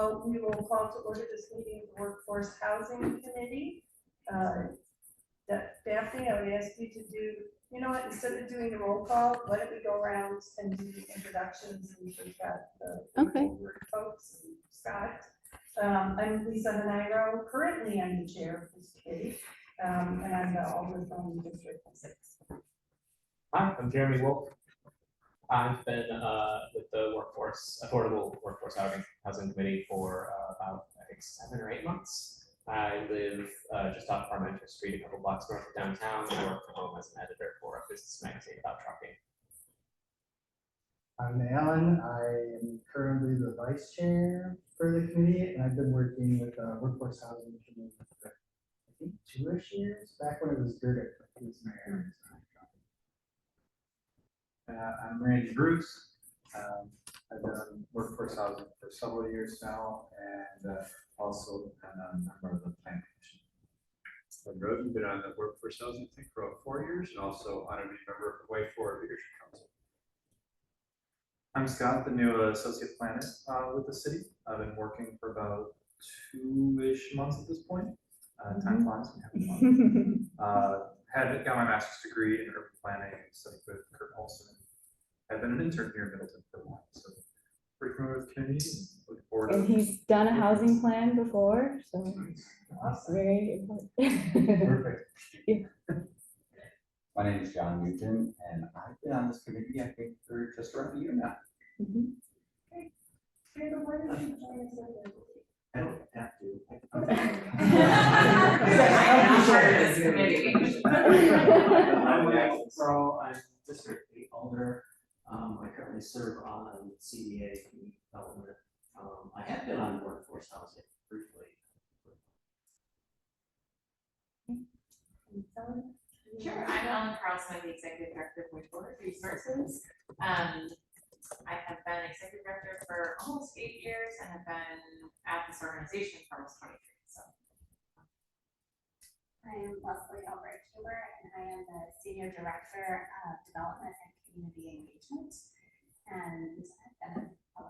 well, we will call to order this meeting of the Workforce Housing Committee. Daphne, I would ask you to do, you know what, instead of doing the roll call, why don't we go around and do the introductions, and we've got the folks, and Scott. I'm Lisa Hanairo, currently I'm the chair of this committee, and I'm the Alder from District 6. Hi, I'm Jeremy Wolf. I've been with the Affordable Workforce Housing Committee for about, I think, 7 or 8 months. I live just off Parmenter Street, a couple blocks north of downtown. I work from home as an editor for a business magazine about trucking. I'm Alan. I am currently the vice chair for the committee, and I've been working with the Workforce Housing Committee for, I think, 2-ish years, back when it was Gerda. I'm Randy Bruce. I've done workforce housing for several years now, and also been a member of the Planning Commission. I've been on the workforce housing thing for about 4 years, and also honored to be a member of the Way Forward Leadership Council. I'm Scott, the new associate planner with the city. I've been working for about 2-ish months at this point. Time flies. Got my master's degree in urban planning, studied with Kurt Olson. I've been an intern here in Middleton for a while, so pretty familiar with the community. Looking forward to and he's done a housing plan before, so Awesome. very important. perfect. My name is John Newton, and I've been on this committee, I think, for just around a year now. I don't have to. I'm Michael Crow. I'm District 8 Alder. I currently serve on CDA Community Development. I have been on workforce housing briefly. Sure, I'm Ellen Carlson, I'm the Executive Director of Way Forward Resources. I have been Executive Director for almost 8 years and have been at this organization for almost 23. So, I am Leslie Albright-Huber, and I am the Senior Director of Development and Community Engagement. And I've been for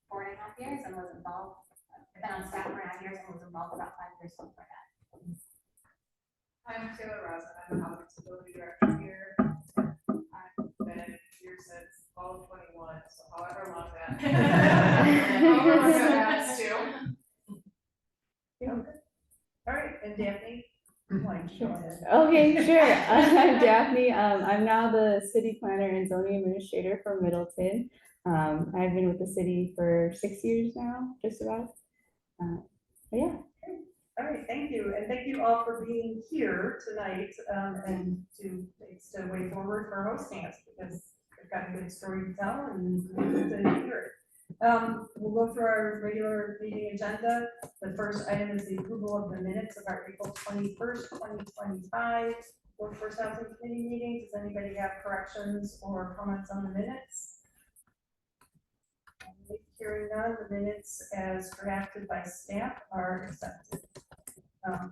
4.5 years and was involved. I've been on staff for 9 years and was involved about 5 years before that. I'm Taylor Rosen. I'm the Housing Stability Director here. I've been here since fall 21, so however long that. However long that adds to. All right, and Daphne. Okay, sure. I'm Daphne. I'm now the city planner and zoning administrator for Middleton. I've been with the city for 6 years now, just about. Yeah. All right, thank you, and thank you all for being here tonight, and thanks to Way Forward for hosting us, because we've got a good story to tell and we need to hear it. We'll go through our regular meeting agenda. The first item is the approval of the minutes of our April 21st, 2025 Workforce Housing Committee meeting. Does anybody have corrections or comments on the minutes? Hearing none, the minutes as drafted by staff are accepted.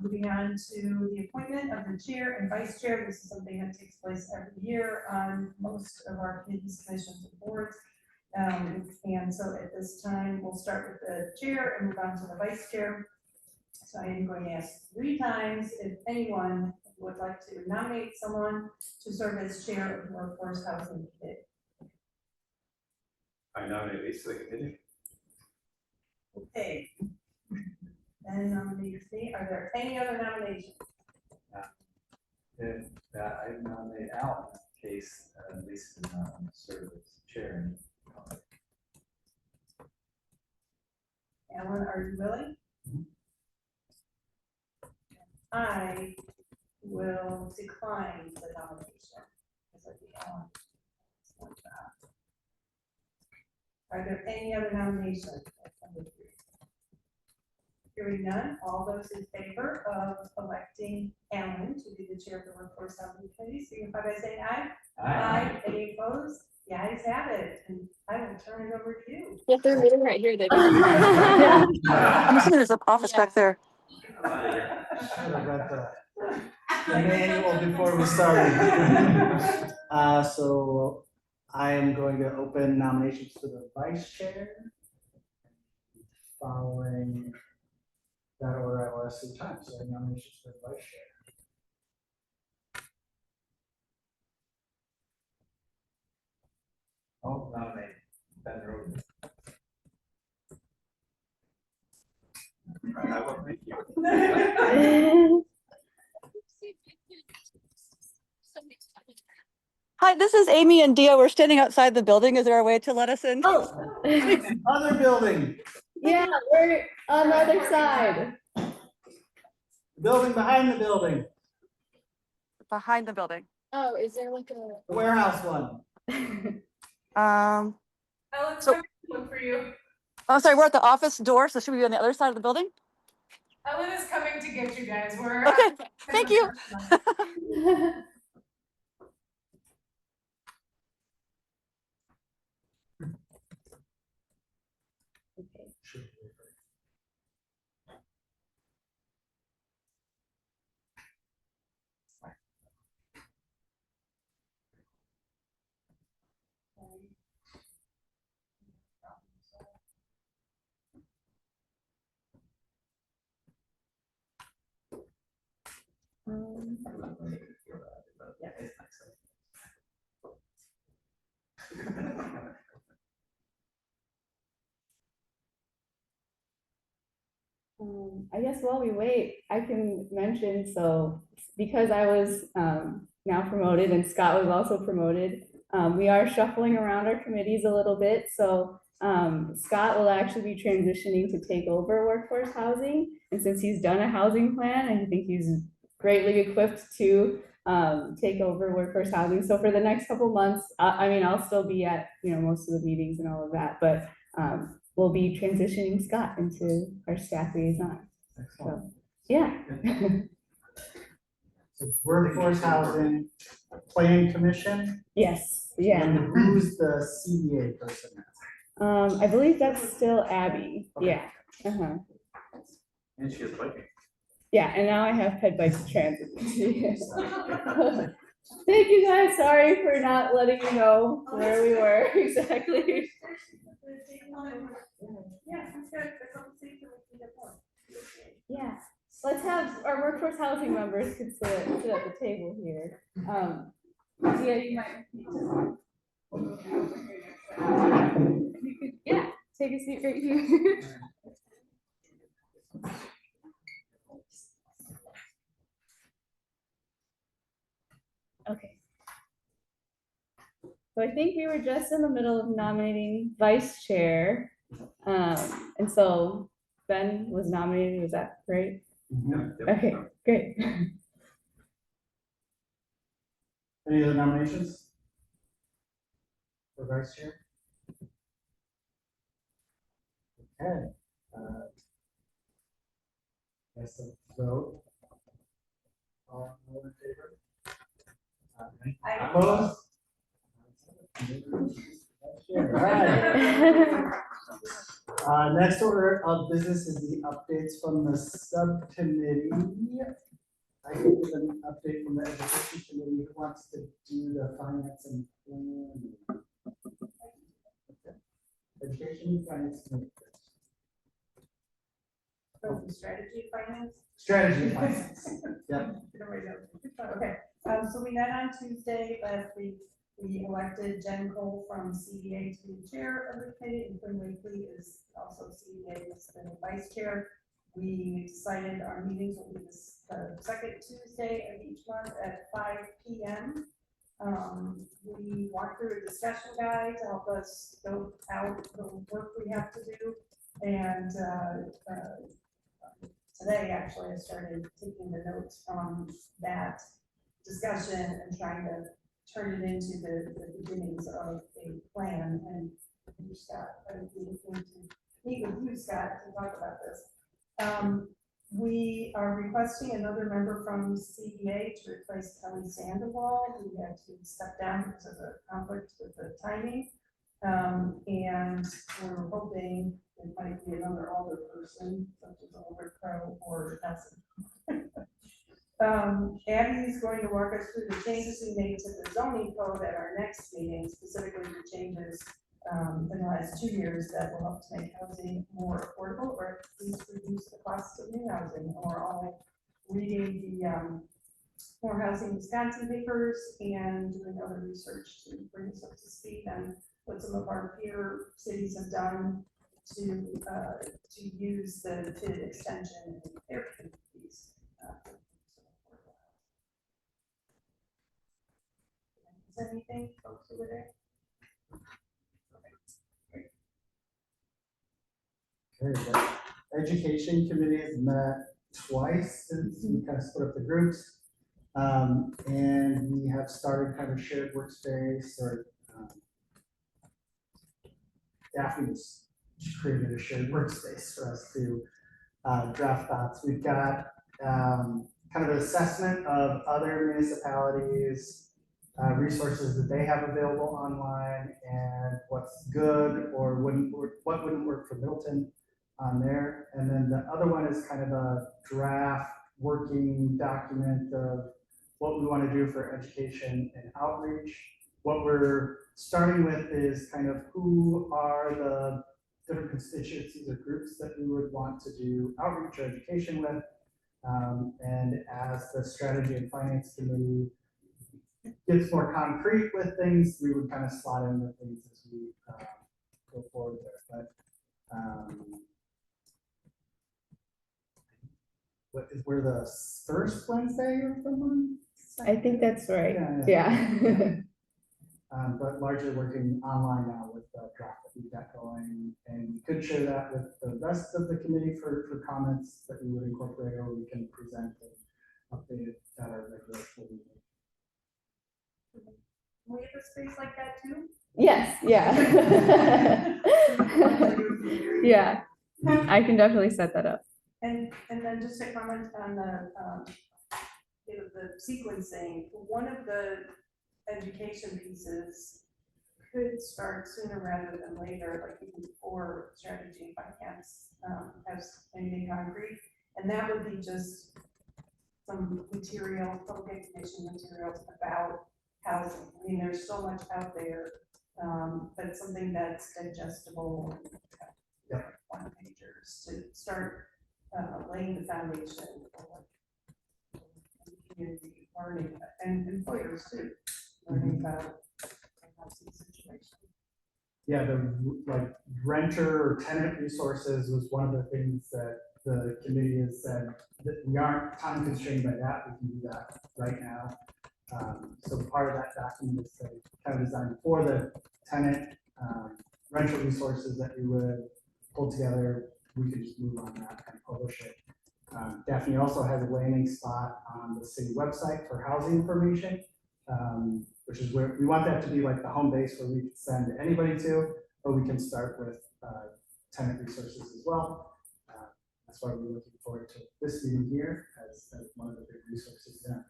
Moving on to the appointment of the chair and vice chair. This is something that takes place every year on most of our committees, commissions, and boards. And so at this time, we'll start with the chair and move on to the vice chair. So I am going to ask 3 times if anyone would like to nominate someone to serve as chair of the Workforce Housing Committee. I nominate Lisa to the committee. Okay. And nominates me. Are there any other nominations? If I nominate Alan in case Lisa does not want to serve as chair. Alan, are you willing? I will decline the nomination. Because I think Alan wants that. Are there any other nominations? Hearing none, all those in favor of electing Alan to be the chair of the Workforce Housing Committee, signify by saying aye. Aye. Any opposed? The ayes have it, and I will turn it over to you. If they're meeting right here, they yeah. I'm assuming there's an office back there. Should have read the manual before we started. So I am going to open nominations for the vice chair. following that order I will ask 3 times, so nominations for vice chair. I'll nominate Ben Roden. I will thank you. Hi, this is Amy and Dia. We're standing outside the building. Is there a way to let us in? Oh, other building, Yeah, we're on the other side. building behind the building, Behind the building. Oh, is there like the warehouse one. Um, Ellen's So- coming to look for you. oh, sorry, we're at the office door, so should we be on the other side of the building? Ellen is coming to get you guys. We're. Okay, thank you. I guess while we wait, I can mention, so because I was now promoted and Scott was also promoted, we are shuffling around our committees a little bit. So Scott will actually be transitioning to take over workforce housing. And since he's done a housing plan, I think he's greatly equipped to take over workforce housing. So for the next couple months, I mean, I'll still be at, most of the meetings and all of that, but we'll be transitioning Scott into our staff liaison. So, yeah. So Workforce Housing Plan Commission, Yes, yeah. and who's the CBA person? I believe that's still Abby. Yeah. Uh-huh. And she has biking. Yeah, and now I have ped bikes transit. Thank you guys. Sorry for not letting you know where we were exactly. Yeah, that's good. That's what we see, so we can get more. Yeah. Let's have our workforce housing members could sit at the table here. Yeah, you might need to. You could, yeah, take a seat right here. Okay. So I think we were just in the middle of nominating vice chair. And so Ben was nominated, was that great? Okay, great. Any other nominations for vice chair? Okay. Yes, a vote. All in favor? Opposed? Right. Next order of business is the updates from the subcommittee. I can give an update from the education committee. Who wants to do the finance and planning? Okay. Education, finance, committee. So the strategy finance. Strategy and finance. Yep. Okay, so we met on Tuesday last week. We elected Jen Cole from CDA to be the chair of the committee, and Quinn Wakely is also CDA as the vice chair. We decided our meetings will be the second Tuesday of each month at 5 p.m. We walked through a discussion guide to help us go out the work we have to do, and today, actually, I started taking the notes from that discussion and trying to turn it into the beginnings of a plan. And you, Scott, we need to meet with you, Scott, to talk about this. We are requesting another member from CBA to replace Kelly Sandoval, who had to step down because of a conflict with the timing. And we're hoping it might be another older person, such as Older Crow or Nelson. Abby is going to walk us through the changes we made to the zoning code at our next meeting, specifically the changes in the last 2 years that will help to make housing more affordable, please reduce the cost of new housing. And we're all reading the More Housing Wisconsin papers and doing other research to bring us up to speed on what some of our peer cities have done to use the TID extension in their communities. Is there anything, folks, over there? Okay, the education committee has met twice since we kind of split up the groups. And we have started kind of shared workspace or Daphne was created a shared workspace for us to draft thoughts. We've got kind of an assessment of other municipalities, resources that they have available online, and what's good or what wouldn't work for Middleton on there. And then the other one is kind of a draft working document of what we want to do for education and outreach. What we're starting with is kind of who are the different constituencies or groups that we would want to do outreach or education with. And as the strategy and finance committee gets more concrete with things, we would kind of slot in the things as we go forward there. But we're the first Wednesday of the month? I think that's right. Yeah. But largely working online now with the draft that we've got going, and we could share that with the rest of the committee for comments that we would incorporate, or we can present and update it at our regular meeting. We have a space like that too? Yes, yeah. Yeah, I can definitely set that up. And then just a comment on the sequencing. One of the education pieces could start sooner rather than later, like even before strategy and finance has anything concrete. And that would be just some material, public education materials about housing. I mean, there's so much out there, but something that's digestible, one pagers to start laying the foundation for community learning and employers too, learning about the housing situation. Yeah, the like renter or tenant resources was one of the things that the committee has said that we aren't time constrained by that. We can do that right now. So part of that document is kind of designed for the tenant rental resources that we would pull together. We could just move on that and publish it. Daphne also has a landing spot on the city website for housing information, which is where we want that to be like the home base where we can send anybody to, or we can start with tenant resources as well. That's why we're looking forward to this meeting here as one of the big resources there.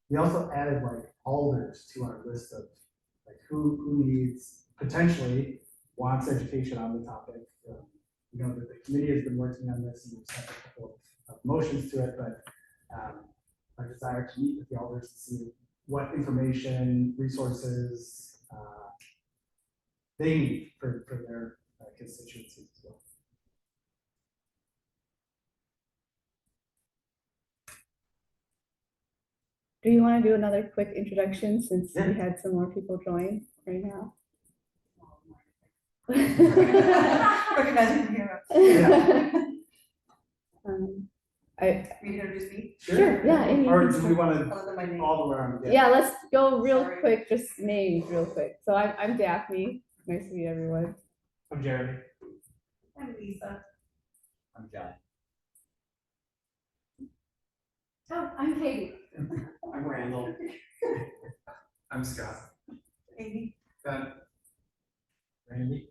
We also added like alders to our list of like who needs, potentially wants education on the topic. You know that the committee has been working on this and we've sent a couple of motions to it, but our desire to meet with the alders to see what information, resources they need for their constituencies as well. Do you want to do another quick introduction since we had some more people join right now? Recognizing hero. Yeah. We introduce me. Sure, yeah. Amy, Or you do can we start. want to Other than my name. all around again? Yeah, let's go real Sorry. quick, just names real quick. So I'm Daphne. Nice to meet everyone. I'm Jeremy. I'm Lisa. I'm John. Oh, I'm Katie. I'm Randall. I'm Scott. Amy. Ben. Randy?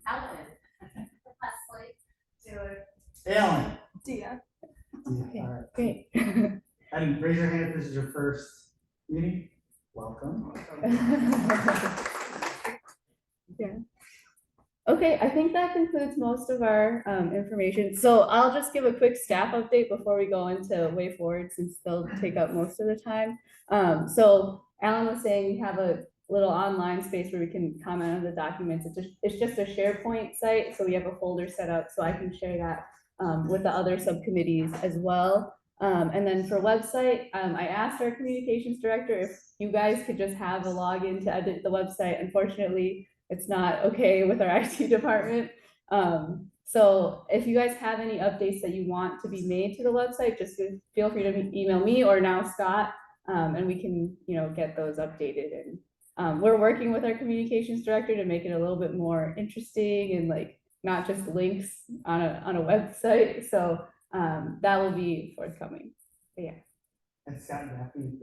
Ellen. Leslie. Taylor. Alan? Dia. Yeah, all right. Great. And raise your hand if this is your first meeting. Welcome. Yeah. Okay, I think that concludes most of our information. So I'll just give a quick staff update before we go into way forward since they'll take up most of the time. So Alan was saying we have a little online space where we can comment on the documents. It's just a SharePoint site, so we have a folder set up, so I can share that with the other subcommittees as well. And then for website, I asked our communications director if you guys could just have a login to edit the website. Unfortunately, it's not okay with our IT department. So if you guys have any updates that you want to be made to the website, just feel free to email me or now Scott, and we can, get those updated. And we're working with our communications director to make it a little bit more interesting and like not just links on a website. So that will be forthcoming. But yeah. And Scott, you happy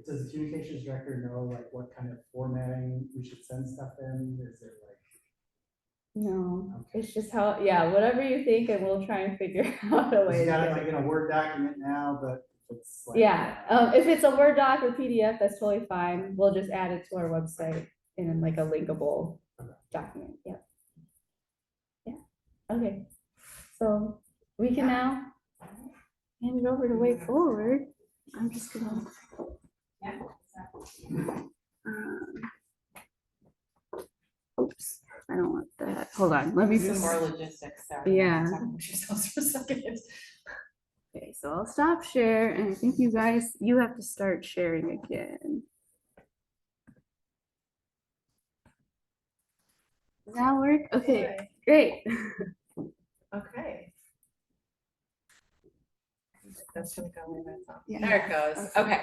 does the communications director know like what kind of formatting we should send stuff in? Is it like? No, Okay. it's just whatever you think, and we'll try and figure out a way. You to got it get like in a Word document now, but it's like. Yeah, if it's a Word doc or PDF, that's totally fine. We'll just add it to our website in like a linkable document. Yeah. Yeah. Okay. So we can now hand it over to Way Forward. I'm just gonna. Oops, I don't want that. Hold on, let me Do just. more logistics. Sorry. Yeah. Talk about yourselves for a second. Okay, so I'll stop share, and I think you have to start sharing again. Does that work? Okay, great. Okay. That's gonna go in that song. Yeah. There it goes. Okay.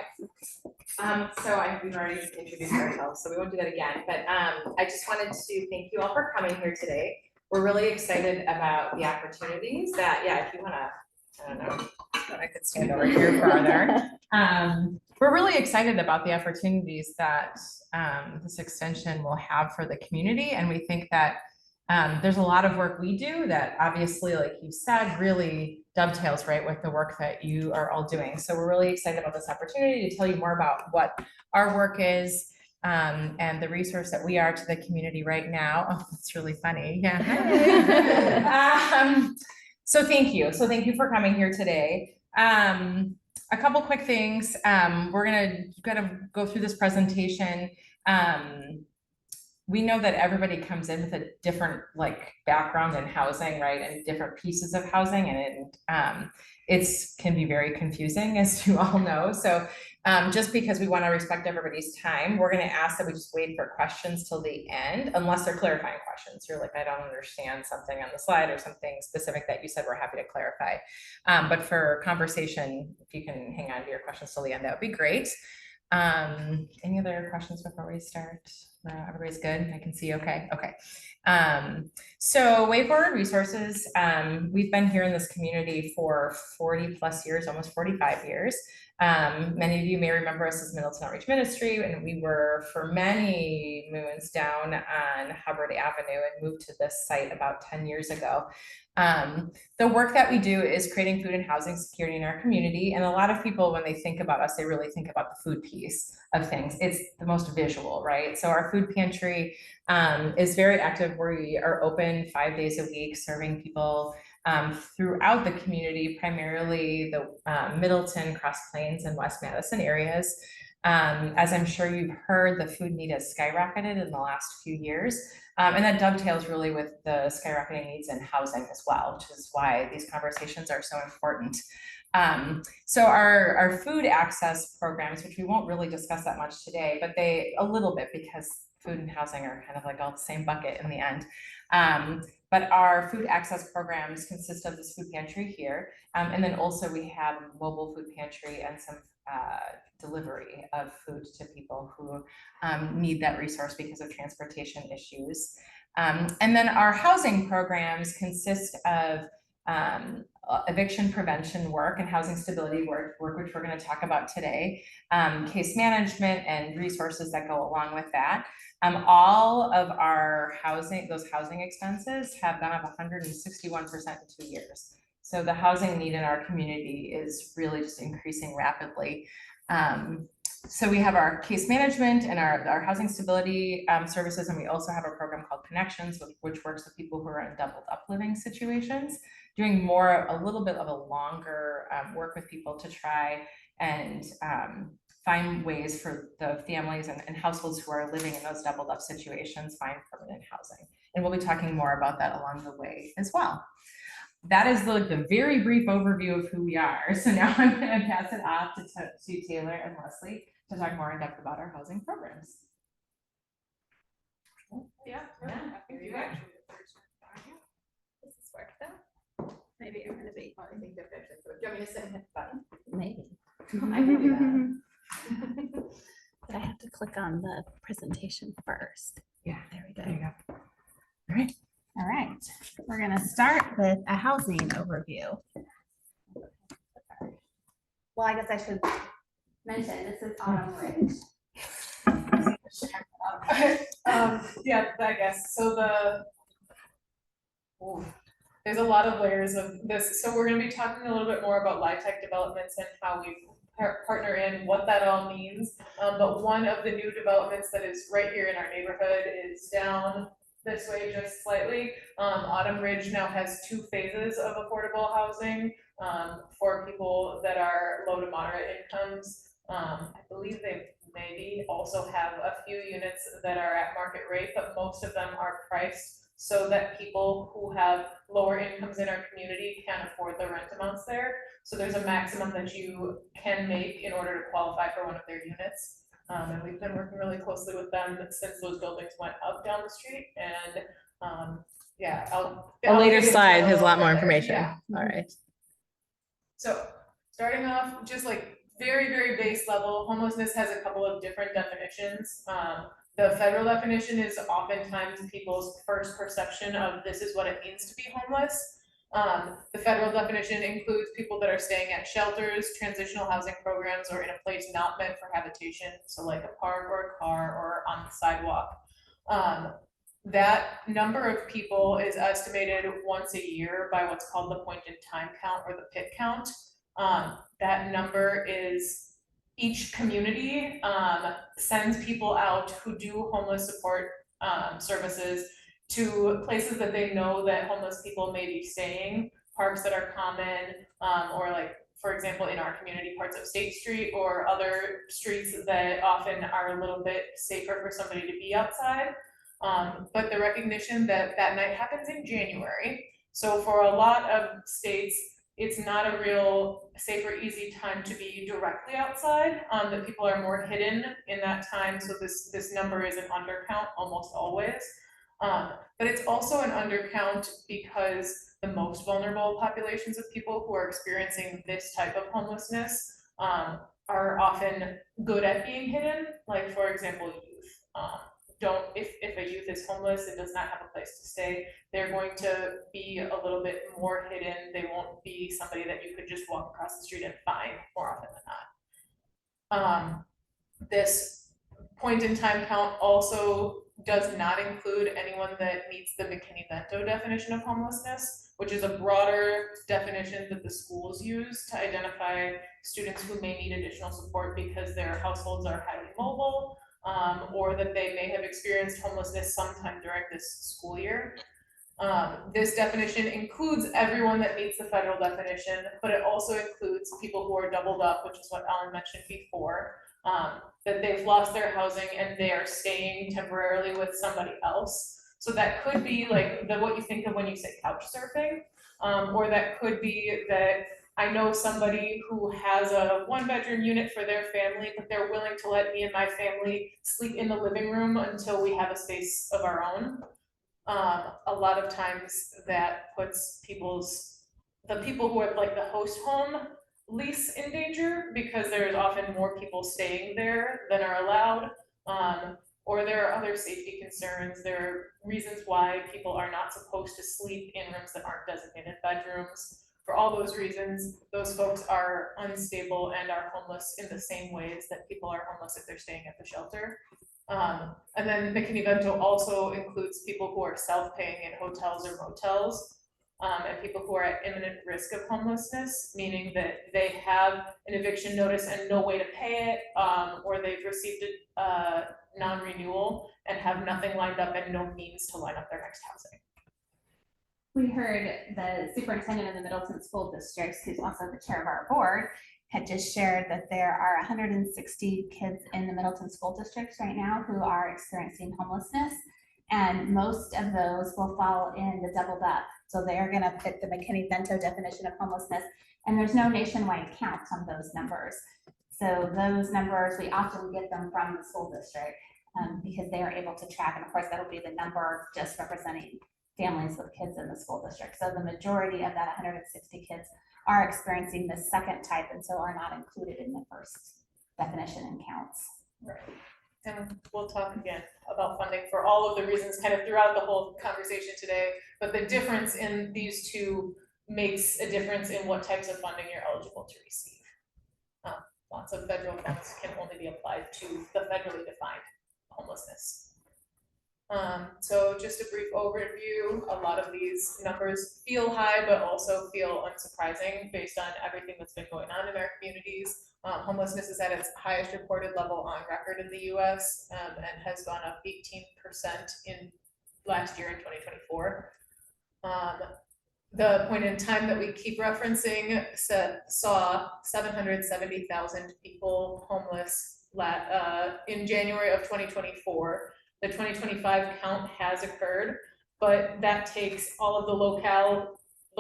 We've already introduced ourselves, so we won't do that again. But I just wanted to thank you all for coming here today. We're really excited about the opportunities that, if you wanna, I don't know, I could stand over here farther. We're really excited about the opportunities that this extension will have for the community, and we think that there's a lot of work we do that obviously, like you said, really dovetails right with the work that you are all doing. So we're really excited about this opportunity to tell you more about what our work is and the resource that we are to the community right now. Oh, that's really funny. Yeah. So thank you. So thank you for coming here today. A couple quick things. We're gonna go through this presentation. We know that everybody comes in with a different background in housing, right? And different pieces of housing, and it can be very confusing, as you all know. So just because we want to respect everybody's time, we're going to ask that we just wait for questions till the end, unless they're clarifying questions. You're like, I don't understand something on the slide or something specific that you said, we're happy to clarify. But for conversation, if you can hang on to your questions till the end, that would be great. Any other questions before we start? Everybody's good. I can see. Okay. So Way Forward Resources, we've been here in this community for 40 plus years, almost 45 years. Many of you may remember us as Middleton Outreach Ministry, and we were for many moons down on Hubbard Avenue and moved to this site about 10 years ago. The work that we do is creating food and housing security in our community. And a lot of people, when they think about us, they really think about the food piece of things. It's the most visual, right? So our food pantry is very active. We are open 5 days a week, serving people throughout the community, primarily the Middleton, Cross Plains, and West Madison areas. As I'm sure you've heard, the food need has skyrocketed in the last few years. And that dovetails really with the skyrocketing needs in housing as well, which is why these conversations are so important. So our food access programs, which we won't really discuss that much today, but a little bit, because food and housing are kind of like all the same bucket in the end. But our food access programs consist of this food pantry here. And then also we have a mobile food pantry and some delivery of food to people who need that resource because of transportation issues. And then our housing programs consist of eviction prevention work and housing stability work, which we're going to talk about today, case management and resources that go along with that. All of our those housing expenses have gone up 161% in 2 years. So the housing need in our community is really just increasing rapidly. So we have our case management and our housing stability services, and we also have a program called Connections, which works with people who are in doubled up living situations, doing a little bit of a longer work with people to try and find ways for the families and households who are living in those doubled up situations find permanent housing. And we'll be talking more about that along the way as well. That is like the very brief overview of who we are. So now I'm going to pass it off to Taylor and Leslie to talk more in depth about our housing programs. Yeah. You actually. Does this work though? Maybe I'm gonna be. I think they're fixing it. Do you want me to sit in the button? Maybe. I can do that. But I have to click on the presentation first. Yeah. There we There you go. go. All right. All right, we're gonna start with a housing overview. Well, I guess I should mention, this is Autumn Ridge. Yeah, I guess, so there's a lot of layers of this, so we're gonna be talking a little bit more about LIHTC developments and how we partner in, what that all means. But one of the new developments that is right here in our neighborhood is down this way just slightly. Autumn Ridge now has 2 phases of affordable housing for people that are low to moderate incomes. I believe they maybe also have a few units that are at market rate, but most of them are priced so that people who have lower incomes in our community can afford the rent amounts there. So there's a maximum that you can make in order to qualify for one of their units. And we've been working really closely with them since those buildings went up down the street, and yeah, A later get into slide a has a lot little more further. information. Yeah. All right. So starting off, just like very, very base level, homelessness has a couple of different definitions. The federal definition is oftentimes people's first perception of this is what it means to be homeless. The federal definition includes people that are staying at shelters, transitional housing programs, or in a place not meant for habitation, so like a park or a car or on the sidewalk. That number of people is estimated once a year by what's called the point in time count or the PIT count. That number is each community sends people out who do homeless support services to places that they know that homeless people may be staying, parks that are common, or like, for example, in our community, parts of State Street or other streets that often are a little bit safer for somebody to be outside. But the recognition that that night happens in January. So for a lot of states, it's not a real safe or easy time to be directly outside, that people are more hidden in that time. So this number is an undercount almost always. But it's also an undercount because the most vulnerable populations of people who are experiencing this type of homelessness are often good at being hidden, like for example, youth. If a youth is homeless and does not have a place to stay, they're going to be a little bit more hidden. They won't be somebody that you could just walk across the street and find more often than not. This point in time count also does not include anyone that meets the McKinney-Vento definition of homelessness, which is a broader definition that the schools use to identify students who may need additional support because their households are highly mobile, or that they may have experienced homelessness sometime during this school year. This definition includes everyone that meets the federal definition, but it also includes people who are doubled up, which is what Ellen mentioned before, that they've lost their housing and they are staying temporarily with somebody else. So that could be like what you think of when you say couch surfing, or that could be that I know somebody who has a 1-bedroom unit for their family, but they're willing to let me and my family sleep in the living room until we have a space of our own. A lot of times that puts the people who have like the host home lease in danger because there's often more people staying there than are allowed. Or there are other safety concerns. There are reasons why people are not supposed to sleep in rooms that aren't designated bedrooms. For all those reasons, those folks are unstable and are homeless in the same ways that people are homeless if they're staying at the shelter. And then McKinney-Vento also includes people who are self-paying in hotels or motels, and people who are at imminent risk of homelessness, meaning that they have an eviction notice and no way to pay it, or they've received a non-renewal and have nothing lined up and no means to line up their next housing. We heard the superintendent of the Middleton School District, who's also the chair of our board, had just shared that there are 160 kids in the Middleton school districts right now who are experiencing homelessness. And most of those will fall in the doubled up. So they are gonna fit the McKinney-Vento definition of homelessness. And there's no nationwide count on those numbers. So those numbers, we often get them from the school district because they are able to track. And of course, that'll be the number just representing families with kids in the school district. So the majority of that 160 kids are experiencing the second type and so are not included in the first definition and counts. Right. And we'll talk again about funding for all of the reasons kind of throughout the whole conversation today, but the difference in these two makes a difference in what types of funding you're eligible to receive. Lots of federal funds can only be applied to the federally defined homelessness. So just a brief overview, a lot of these numbers feel high, but also feel unsurprising based on everything that's been going on in our communities. Homelessness is at its highest reported level on record in the US and has gone up 18% in last year in 2024. The point in time that we keep referencing saw 770,000 people homeless in January of 2024. The 2025 count has occurred, but that takes all of the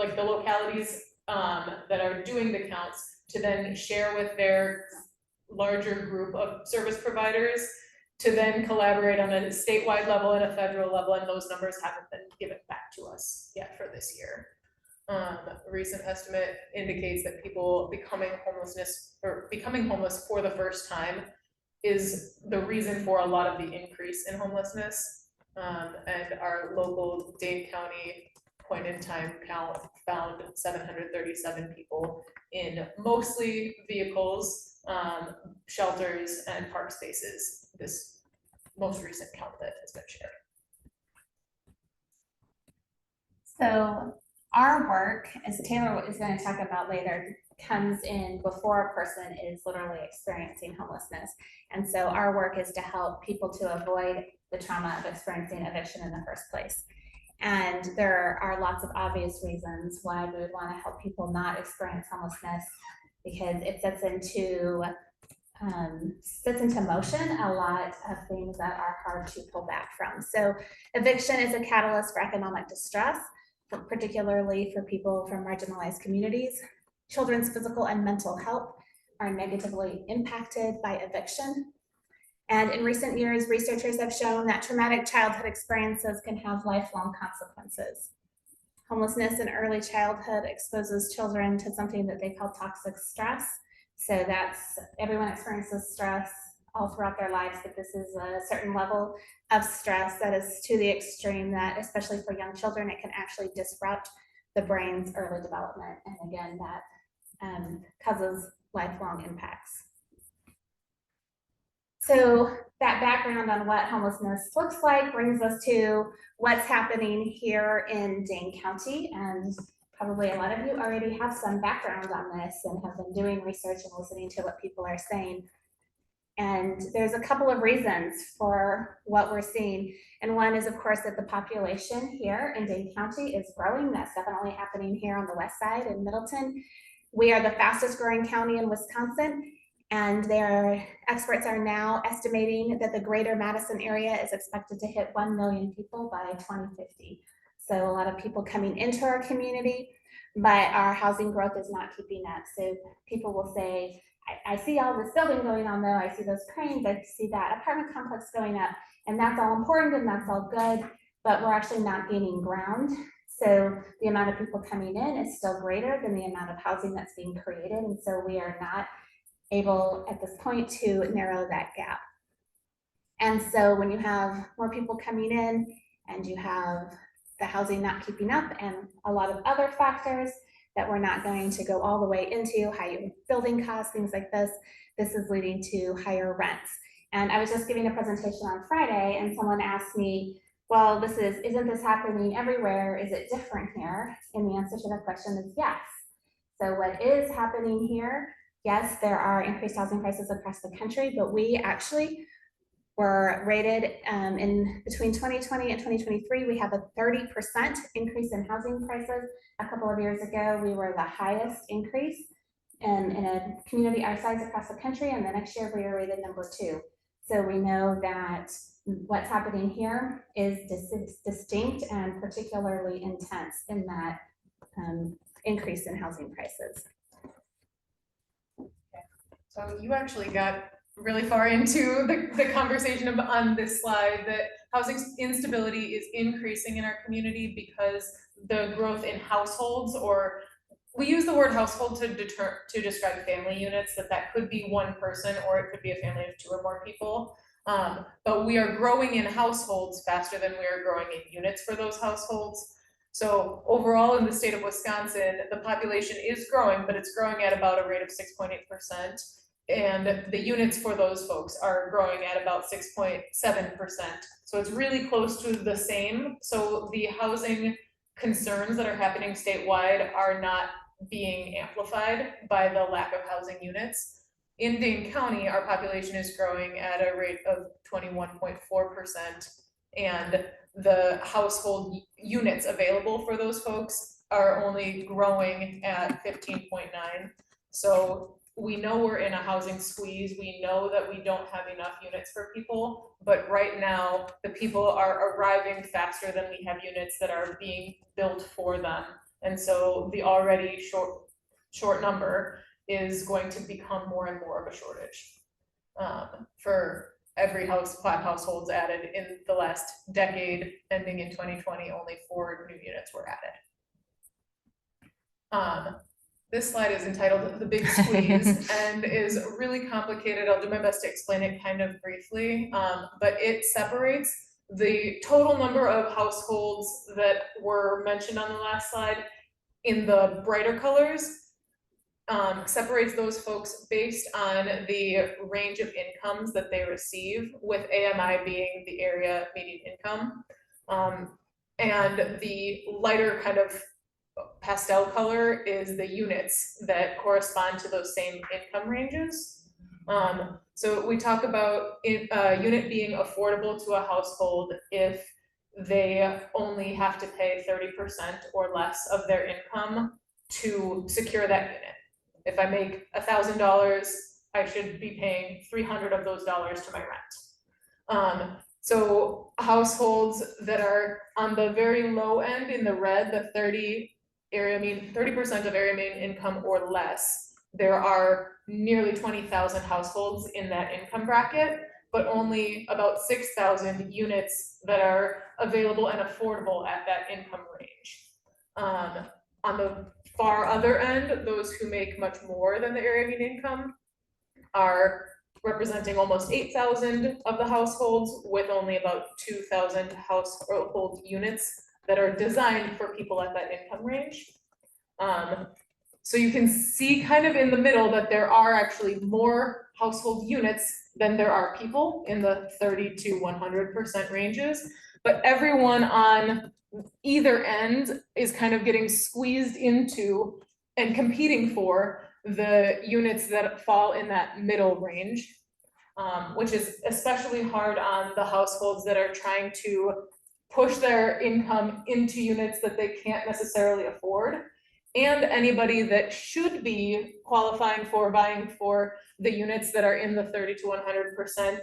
localities that are doing the counts to then share with their larger group of service providers to then collaborate on a statewide level and a federal level, and those numbers haven't been given back to us yet for this year. A recent estimate indicates that people becoming homeless for the first time is the reason for a lot of the increase in homelessness. And our local Dane County point in time count found 737 people in mostly vehicles, shelters, and park spaces, this most recent count that has been shared. So our work, as Taylor is going to talk about later, comes in before a person is literally experiencing homelessness. And so our work is to help people to avoid the trauma of experiencing eviction in the first place. And there are lots of obvious reasons why we would want to help people not experience homelessness, because it sets into motion a lot of things that are hard to pull back from. So eviction is a catalyst for economic distress, particularly for people from marginalized communities. Children's physical and mental health are negatively impacted by eviction. And in recent years, researchers have shown that traumatic childhood experiences can have lifelong consequences. Homelessness in early childhood exposes children to something that they call toxic stress. So that's, everyone experiences stress all throughout their lives, but this is a certain level of stress that is to the extreme that, especially for young children, it can actually disrupt the brain's early development. And again, that causes lifelong impacts. So that background on what homelessness looks like brings us to what's happening here in Dane County. And probably a lot of you already have some background on this and have been doing research and listening to what people are saying. And there's a couple of reasons for what we're seeing. And one is, of course, that the population here in Dane County is growing. That's definitely happening here on the west side in Middleton. We are the fastest growing county in Wisconsin, and their experts are now estimating that the greater Madison area is expected to hit 1 million people by 2050. So a lot of people coming into our community, but our housing growth is not keeping up. So people will say, I see all this building going on though, I see those cranes, I see that apartment complex going up, and that's all important and that's all good, but we're actually not gaining ground. So the amount of people coming in is still greater than the amount of housing that's being created. And so we are not able at this point to narrow that gap. And so when you have more people coming in and you have the housing not keeping up and a lot of other factors that we're not going to go all the way into, higher building costs, things like this, this is leading to higher rents. And I was just giving a presentation on Friday and someone asked me, well, isn't this happening everywhere? Is it different here? And the answer to that question is yes. So what is happening here? Yes, there are increased housing prices across the country, but we actually were rated in between 2020 and 2023, we have a 30% increase in housing prices. A couple of years ago, we were the highest increase in a community our size across the country, and the next year we are rated number 2. So we know that what's happening here is distinct and particularly intense in that increase in housing prices. So you actually got really far into the conversation on this slide, that housing instability is increasing in our community because the growth in households, or we use the word household to describe family units, that could be one person or it could be a family of 2 or more people. But we are growing in households faster than we are growing in units for those households. So overall in the state of Wisconsin, the population is growing, but it's growing at about a rate of 6.8%. And the units for those folks are growing at about 6.7%. So it's really close to the same. So the housing concerns that are happening statewide are not being amplified by the lack of housing units. In Dane County, our population is growing at a rate of 21.4%, and the household units available for those folks are only growing at 15.9. So we know we're in a housing squeeze. We know that we don't have enough units for people, but right now the people are arriving faster than we have units that are being built for them. And so the already short number is going to become more and more of a shortage. For every households added in the last decade, ending in 2020, only 4 new units were added. This slide is entitled The Big Squeeze and is really complicated. I'll do my best to explain it kind of briefly, but it separates the total number of households that were mentioned on the last slide in the brighter colors, separates those folks based on the range of incomes that they receive, with AMI being the area median income. And the lighter kind of pastel color is the units that correspond to those same income ranges. So we talk about a unit being affordable to a household if they only have to pay 30% or less of their income to secure that unit. If I make $1,000, I should be paying 300 of those dollars to my rent. So households that are on the very low end in the red, the 30% of area median income or less, there are nearly 20,000 households in that income bracket, but only about 6,000 units that are available and affordable at that income range. On the far other end, those who make much more than the area median income are representing almost 8,000 of the households, with only about 2,000 household units that are designed for people at that income range. So you can see kind of in the middle that there are actually more household units than there are people in the 30 to 100% ranges, but everyone on either end is kind of getting squeezed into and competing for the units that fall in that middle range, which is especially hard on the households that are trying to push their income into units that they can't necessarily afford, and anybody that should be qualifying for buying for the units that are in the 30 to 100%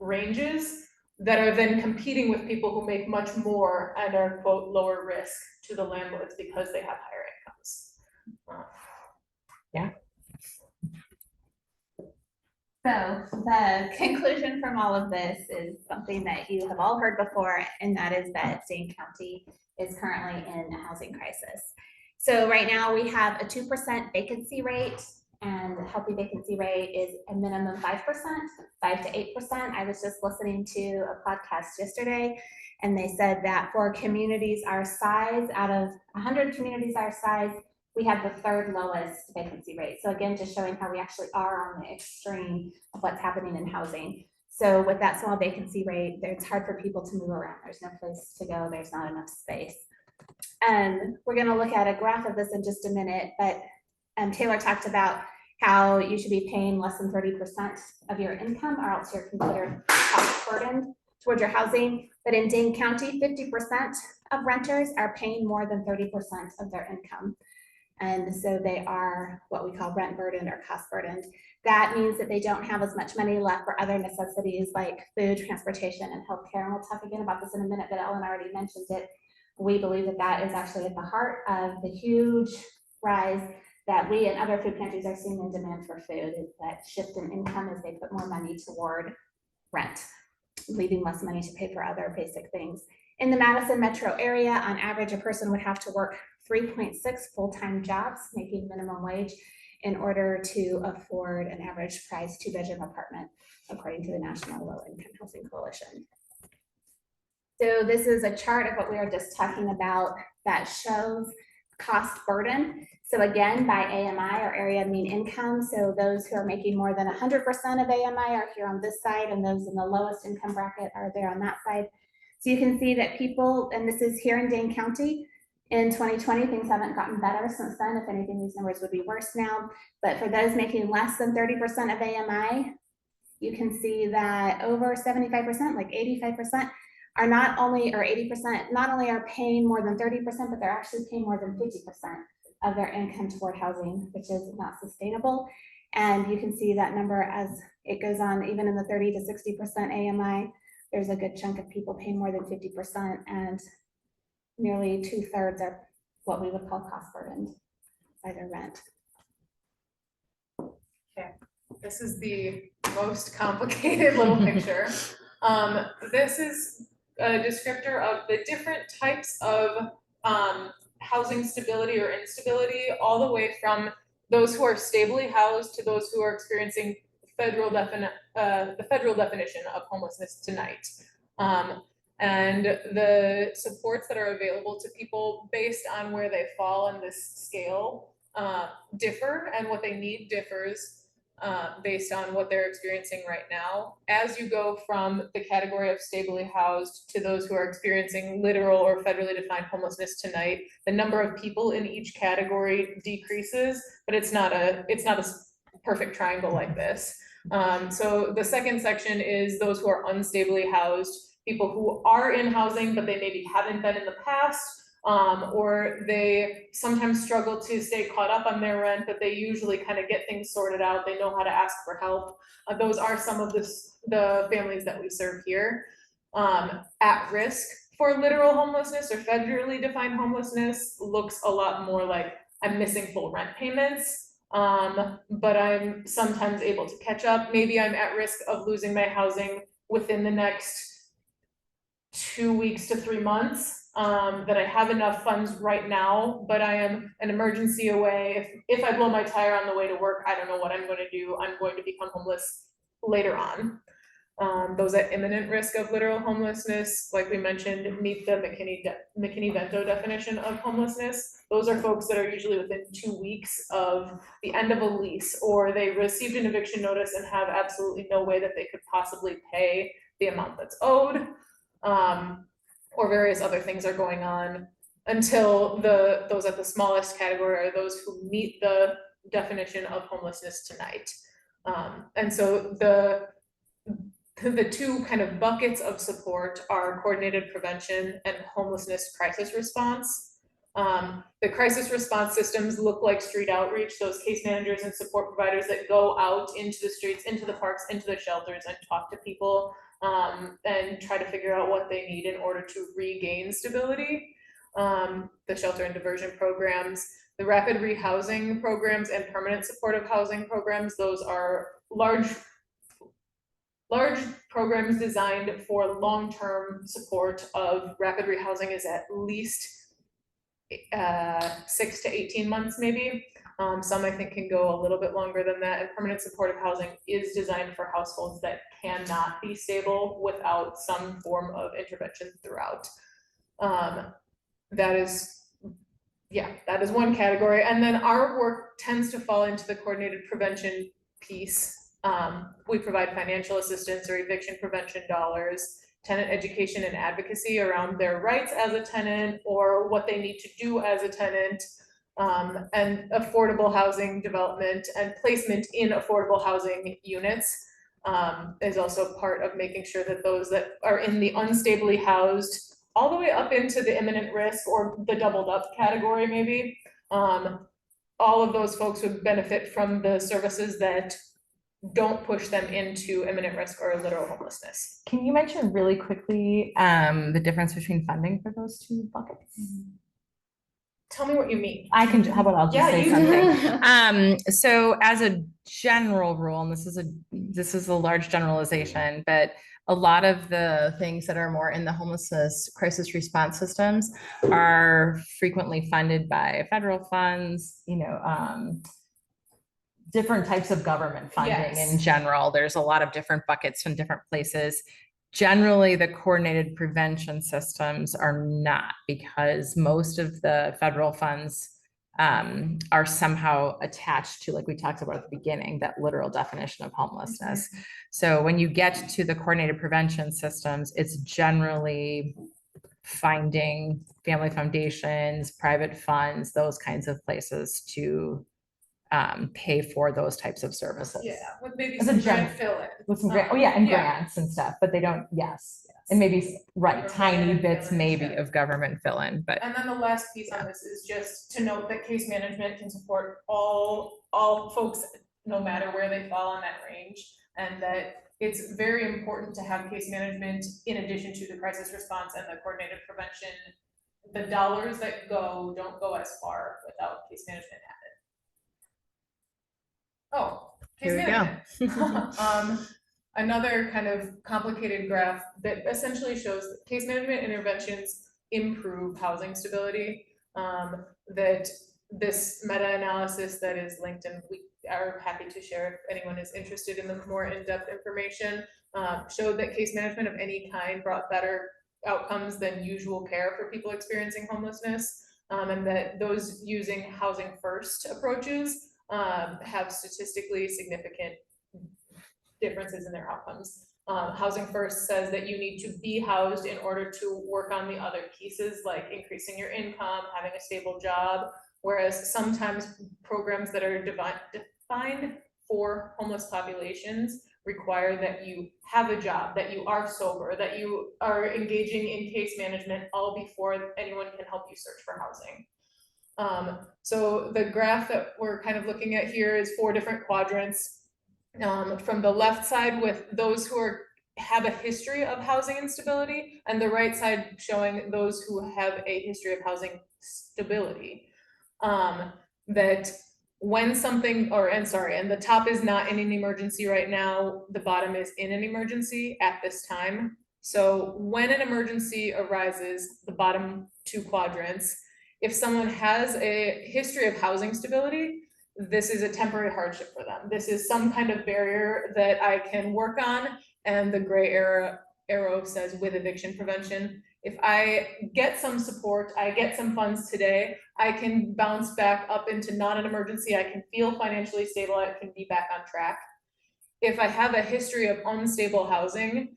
ranges, that are then competing with people who make much more and are, quote, lower risk to the landlords because they have higher incomes. Yeah. So the conclusion from all of this is something that you have all heard before, and that is that Dane County is currently in a housing crisis. So right now we have a 2% vacancy rate, and the healthy vacancy rate is a minimum 5%, 5 to 8%. I was just listening to a podcast yesterday, and they said that for communities our size, out of 100 communities our size, we have the 3rd lowest vacancy rate. So again, just showing how we actually are on the extreme of what's happening in housing. So with that small vacancy rate, it's hard for people to move around. There's no place to go. There's not enough space. And we're going to look at a graph of this in just a minute, but Taylor talked about how you should be paying less than 30% of your income, or else you're considered cost burdened towards your housing. But in Dane County, 50% of renters are paying more than 30% of their income. And so they are what we call rent burdened or cost burdened. That means that they don't have as much money left for other necessities like food, transportation, and healthcare. And we'll talk again about this in a minute, but Ellen already mentioned it. We believe that that is actually at the heart of the huge rise that we and other food pantries are seeing in demand for food, is that shift in income as they put more money toward rent, leaving less money to pay for other basic things. In the Madison metro area, on average, a person would have to work 3.6 full-time jobs, making minimum wage, in order to afford an average price 2-bedroom apartment, according to the National Low Income Housing Coalition. So this is a chart of what we were just talking about that shows cost burden. So again, by AMI, or area mean income. So those who are making more than 100% of AMI are here on this side, and those in the lowest income bracket are there on that side. So you can see that people, and this is here in Dane County, in 2020, things haven't gotten better since then. If anything, these numbers would be worse now. But for those making less than 30% of AMI, you can see that over 75%, like 85%, are not only, or 80%, not only are paying more than 30%, but they're actually paying more than 50% of their income toward housing, which is not sustainable. And you can see that number as it goes on, even in the 30 to 60% AMI, there's a good chunk of people paying more than 50%, and nearly 2/3 are what we would call cost burdened by their rent. Okay, this is the most complicated little picture. This is a descriptor of the different types of housing stability or instability, all the way from those who are stably housed to those who are experiencing the federal definition of homelessness tonight. And the supports that are available to people based on where they fall on this scale differ, and what they need differs based on what they're experiencing right now. As you go from the category of stably housed to those who are experiencing literal or federally defined homelessness tonight, the number of people in each category decreases, but it's not a perfect triangle like this. So the second section is those who are unstably housed, people who are in housing, but they maybe haven't been in the past, or they sometimes struggle to stay caught up on their rent, but they usually kind of get things sorted out. They know how to ask for help. Those are some of the families that we serve here. At risk for literal homelessness or federally defined homelessness looks a lot more like I'm missing full rent payments, but I'm sometimes able to catch up. Maybe I'm at risk of losing my housing within the next 2 weeks to 3 months, that I have enough funds right now, but I am an emergency away. If I blow my tire on the way to work, I don't know what I'm going to do. I'm going to become homeless later on. Those at imminent risk of literal homelessness, like we mentioned, meet the McKinney-Vento definition of homelessness. Those are folks that are usually within 2 weeks of the end of a lease, or they received an eviction notice and have absolutely no way that they could possibly pay the amount that's owed. Or various other things are going on, until those at the smallest category are those who meet the definition of homelessness tonight. And so the two kind of buckets of support are coordinated prevention and homelessness crisis response. The crisis response systems look like street outreach, those case managers and support providers that go out into the streets, into the parks, into the shelters, and talk to people and try to figure out what they need in order to regain stability. The shelter and diversion programs, the rapid rehousing programs, and permanent supportive housing programs, those are large programs designed for long-term support of rapid rehousing is at least 6 to 18 months maybe. Some I think can go a little bit longer than that, and permanent supportive housing is designed for households that cannot be stable without some form of intervention throughout. That is one category. And then our work tends to fall into the coordinated prevention piece. We provide financial assistance or eviction prevention dollars, tenant education and advocacy around their rights as a tenant or what they need to do as a tenant, and affordable housing development and placement in affordable housing units is also part of making sure that those that are in the unstably housed all the way up into the imminent risk or the doubled up category maybe, all of those folks would benefit from the services that don't push them into imminent risk or literal homelessness. Can you mention really quickly the difference between funding for those two buckets? Tell me what you mean. I can, how about I'll just Yeah, say you something. So as a general rule, and this is a large generalization, but a lot of the things that are more in the homelessness crisis response systems are frequently funded by federal funds, different types of government funding in general. There's a lot of different buckets from different places. Generally, the coordinated prevention systems are not, because most of the federal funds are somehow attached to, like we talked about at the beginning, that literal definition of homelessness. So when you get to the coordinated prevention systems, it's generally finding family foundations, private funds, those kinds of places to pay for those types of services. Yeah, with maybe As a some general- grant fill in. With some grant, and grants and stuff, but they don't, and maybe, right, tiny Government bits fill-in, maybe yeah. of government fill-in, but. And then the last piece on this is just to note that case management can support all folks, no matter where they fall on that range. And that it's very important to have case management in addition to the crisis response and the coordinated prevention. The dollars that don't go as far without case management added. Oh, case Here we go. management. Another kind of complicated graph that essentially shows that case management interventions improve housing stability. That this meta-analysis that is linked, and we are happy to share if anyone is interested in the more in-depth information, showed that case management of any kind brought better outcomes than usual care for people experiencing homelessness, and that those using housing first approaches have statistically significant differences in their outcomes. Housing first says that you need to be housed in order to work on the other pieces, like increasing your income, having a stable job, whereas sometimes programs that are defined for homeless populations require that you have a job, that you are sober, that you are engaging in case management all before anyone can help you search for housing. So the graph that we're kind of looking at here is 4 different quadrants. From the left side with those who have a history of housing instability, and the right side showing those who have a history of housing stability. That when something, and the top is not in an emergency right now, the bottom is in an emergency at this time. So when an emergency arises, the bottom 2 quadrants, if someone has a history of housing stability, this is a temporary hardship for them. This is some kind of barrier that I can work on, and the gray arrow says with eviction prevention. If I get some support, I get some funds today, I can bounce back up into not an emergency, I can feel financially stable, I can be back on track. If I have a history of unstable housing,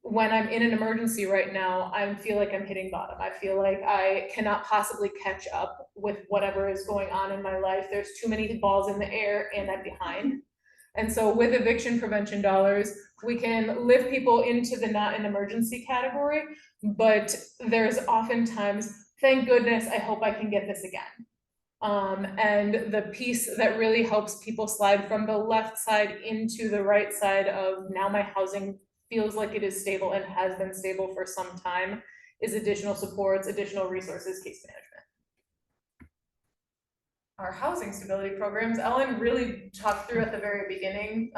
when I'm in an emergency right now, I feel like I'm hitting bottom. I feel like I cannot possibly catch up with whatever is going on in my life. There's too many balls in the air and I'm behind. And so with eviction prevention dollars, we can lift people into the not an emergency category, but there's oftentimes, thank goodness, I hope I can get this again. And the piece that really helps people slide from the left side into the right side of now my housing feels like it is stable and has been stable for some time is additional supports, additional resources, case management. Our housing stability programs, Ellen really talked through at the very beginning.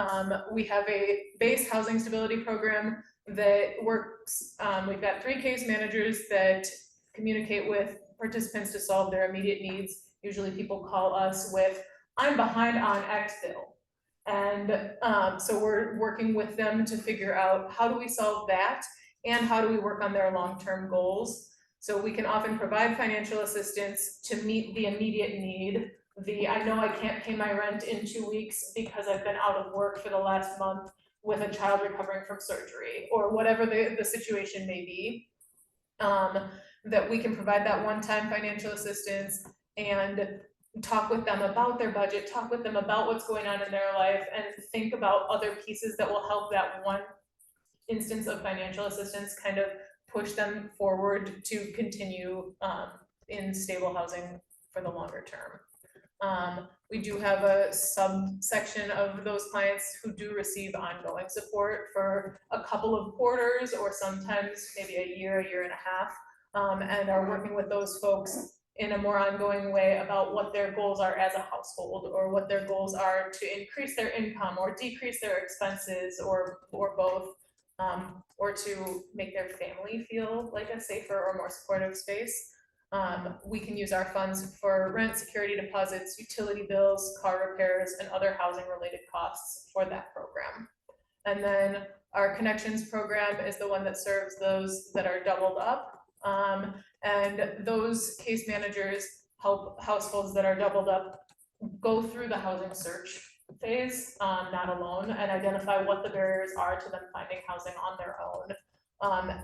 We have a base housing stability program that works, we've got 3 case managers that communicate with participants to solve their immediate needs. Usually people call us with, I'm behind on X bill. And so we're working with them to figure out how do we solve that and how do we work on their long-term goals. So we can often provide financial assistance to meet the immediate need. I know I can't pay my rent in 2 weeks because I've been out of work for the last month with a child recovering from surgery or whatever the situation may be. That we can provide that one-time financial assistance and talk with them about their budget, talk with them about what's going on in their life, and think about other pieces that will help that one instance of financial assistance kind of push them forward to continue in stable housing for the longer term. We do have a subsection of those clients who do receive ongoing support for a couple of quarters or sometimes maybe a year and a half, and are working with those folks in a more ongoing way about what their goals are as a household, or what their goals are to increase their income or decrease their expenses, or both, or to make their family feel like a safer or more supportive space. We can use our funds for rent, security deposits, utility bills, car repairs, and other housing related costs for that program. And then our connections program is the one that serves those that are doubled up. And those case managers help households that are doubled up go through the housing search phase, not alone, and identify what the barriers are to them finding housing on their own.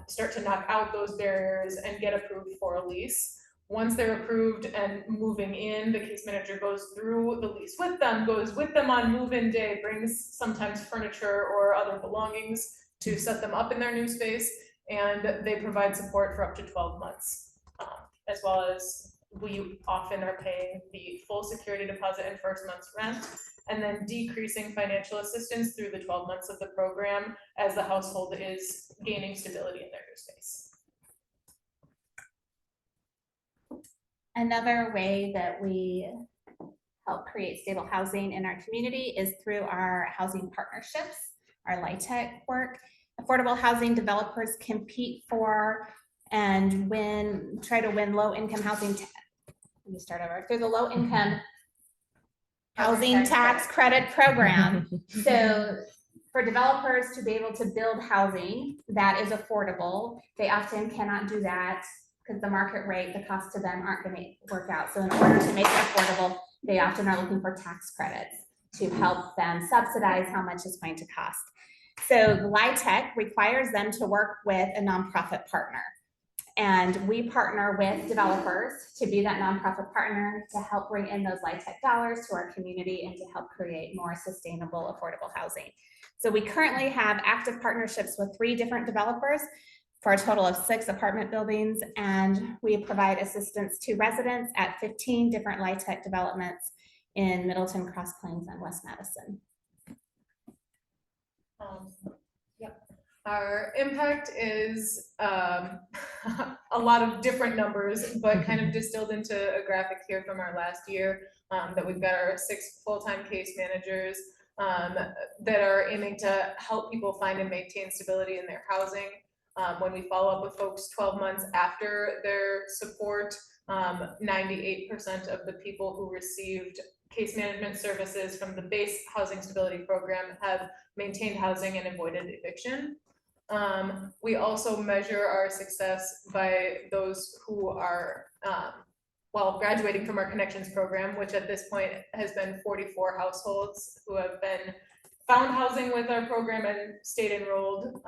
Start to knock out those barriers and get approved for a lease. Once they're approved and moving in, the case manager goes through the lease with them, goes with them on move-in day, brings sometimes furniture or other belongings to set them up in their new space, and they provide support for up to 12 months. As well as we often are paying the full security deposit and first month's rent, and then decreasing financial assistance through the 12 months of the program as the household is gaining stability in their new space. Another way that we help create stable housing in our community is through our housing partnerships, our LIHTC work. Affordable housing developers compete for and try to win low-income housing. Let me start over. Through the low-income housing tax credit program. So for developers to be able to build housing that is affordable, they often cannot do that because the market rate, the cost to them aren't going to work out. So in order to make it affordable, they often are looking for tax credits to help them subsidize how much it's going to cost. So the LIHTC requires them to work with a nonprofit partner. And we partner with developers to be that nonprofit partner to help bring in those LIHTC dollars to our community and to help create more sustainable, affordable housing. So we currently have active partnerships with 3 different developers for a total of 6 apartment buildings, and we provide assistance to residents at 15 different LIHTC developments in Middleton, Cross Plains, and West Madison. Yep. Our impact is a lot of different numbers, but kind of distilled into a graphic here from our last year, that we've got our 6 full-time case managers that are aiming to help people find and maintain stability in their housing. When we follow up with folks 12 months after their support, 98% of the people who received case management services from the base housing stability program have maintained housing and avoided eviction. We also measure our success by those who are, graduating from our connections program, which at this point has been 44 households who have been found housing with our program and stayed enrolled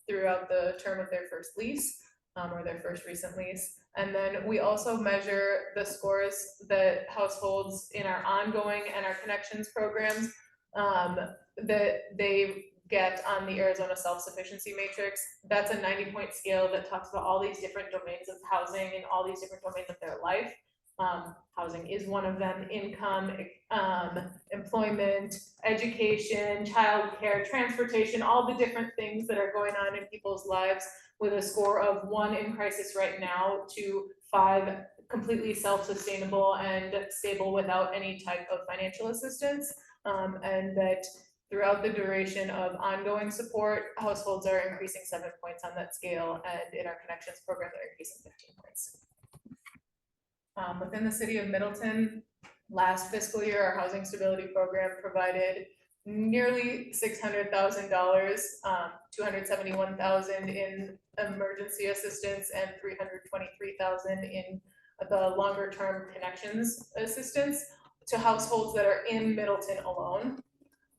throughout the term of their first lease, or their first recent lease. And then we also measure the scores that households in our ongoing and our connections programs that they get on the Arizona Self-Sufficiency Matrix. That's a 90-point scale that talks about all these different domains of housing and all these different domains of their life. Housing is one of them: income, employment, education, childcare, transportation, all the different things that are going on in people's lives, with a score of 1 in crisis right now to 5 completely self-sustainable and stable without any type of financial assistance. And that throughout the duration of ongoing support, households are increasing 7 points on that scale, and in our connections program, they're increasing 15 points. Within the city of Middleton, last fiscal year, our housing stability program provided nearly $600,000, $271,000 in emergency assistance and $323,000 in the longer term connections assistance to households that are in Middleton alone.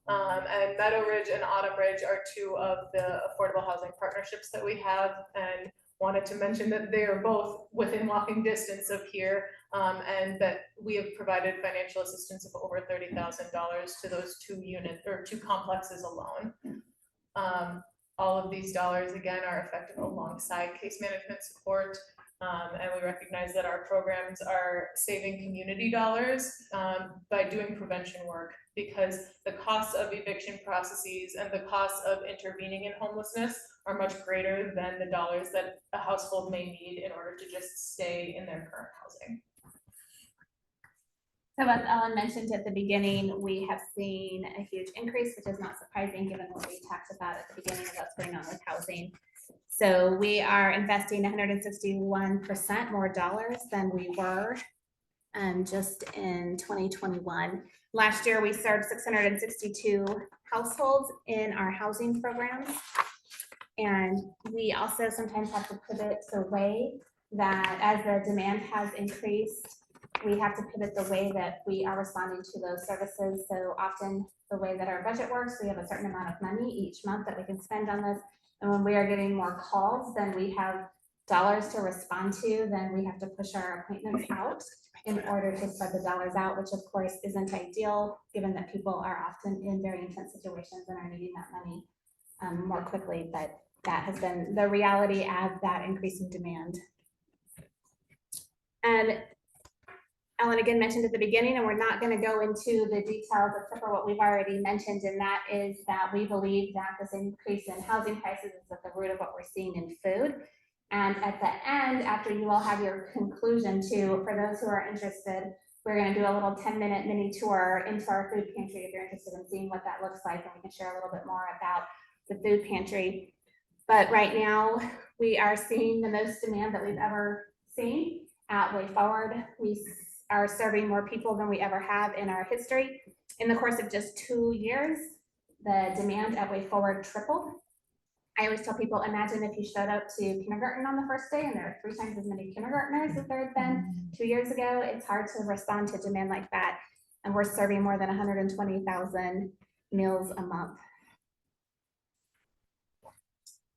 And Meadow Ridge and Autumn Ridge are 2 of the affordable housing partnerships that we have, and wanted to mention that they are both within walking distance of here, and that we have provided financial assistance of over $30,000 to those 2 units or 2 complexes alone. All of these dollars, again, are effective alongside case management support. And we recognize that our programs are saving community dollars by doing prevention work, because the costs of eviction processes and the costs of intervening in homelessness are much greater than the dollars that a household may need in order to just stay in their current housing. So as Ellen mentioned at the beginning, we have seen a huge increase, which is not surprising given what we talked about at the beginning of what's going on with housing. So we are investing 161% more dollars than we were just in 2021. Last year, we served 662 households in our housing programs. And we also sometimes have to pivot the way that as the demand has increased, we have to pivot the way that we are responding to those services. So often the way that our budget works, we have a certain amount of money each month that we can spend on this. And when we are getting more calls than we have dollars to respond to, then we have to push our appointments out in order to spread the dollars out, which of course isn't ideal, given that people are often in very intense situations and are needing that money more quickly. But that has been the reality of that increasing demand. And Ellen again mentioned at the beginning, and we're not going to go into the details except for what we've already mentioned, and that is that we believe that this increase in housing prices is at the root of what we're seeing in food. And at the end, after you all have your conclusion too, for those who are interested, we're going to do a little 10-minute mini tour into our food pantry if you're interested in seeing what that looks like, and we can share a little bit more about the food pantry. But right now, we are seeing the most demand that we've ever seen at Way Forward. We are serving more people than we ever have in our history. In the course of just 2 years, the demand at Way Forward tripled. I always tell people, imagine if you showed up to kindergarten on the first day and there are 3 times as many kindergartners as there had been 2 years ago. It's hard to respond to demand like that. And we're serving more than 120,000 meals a month.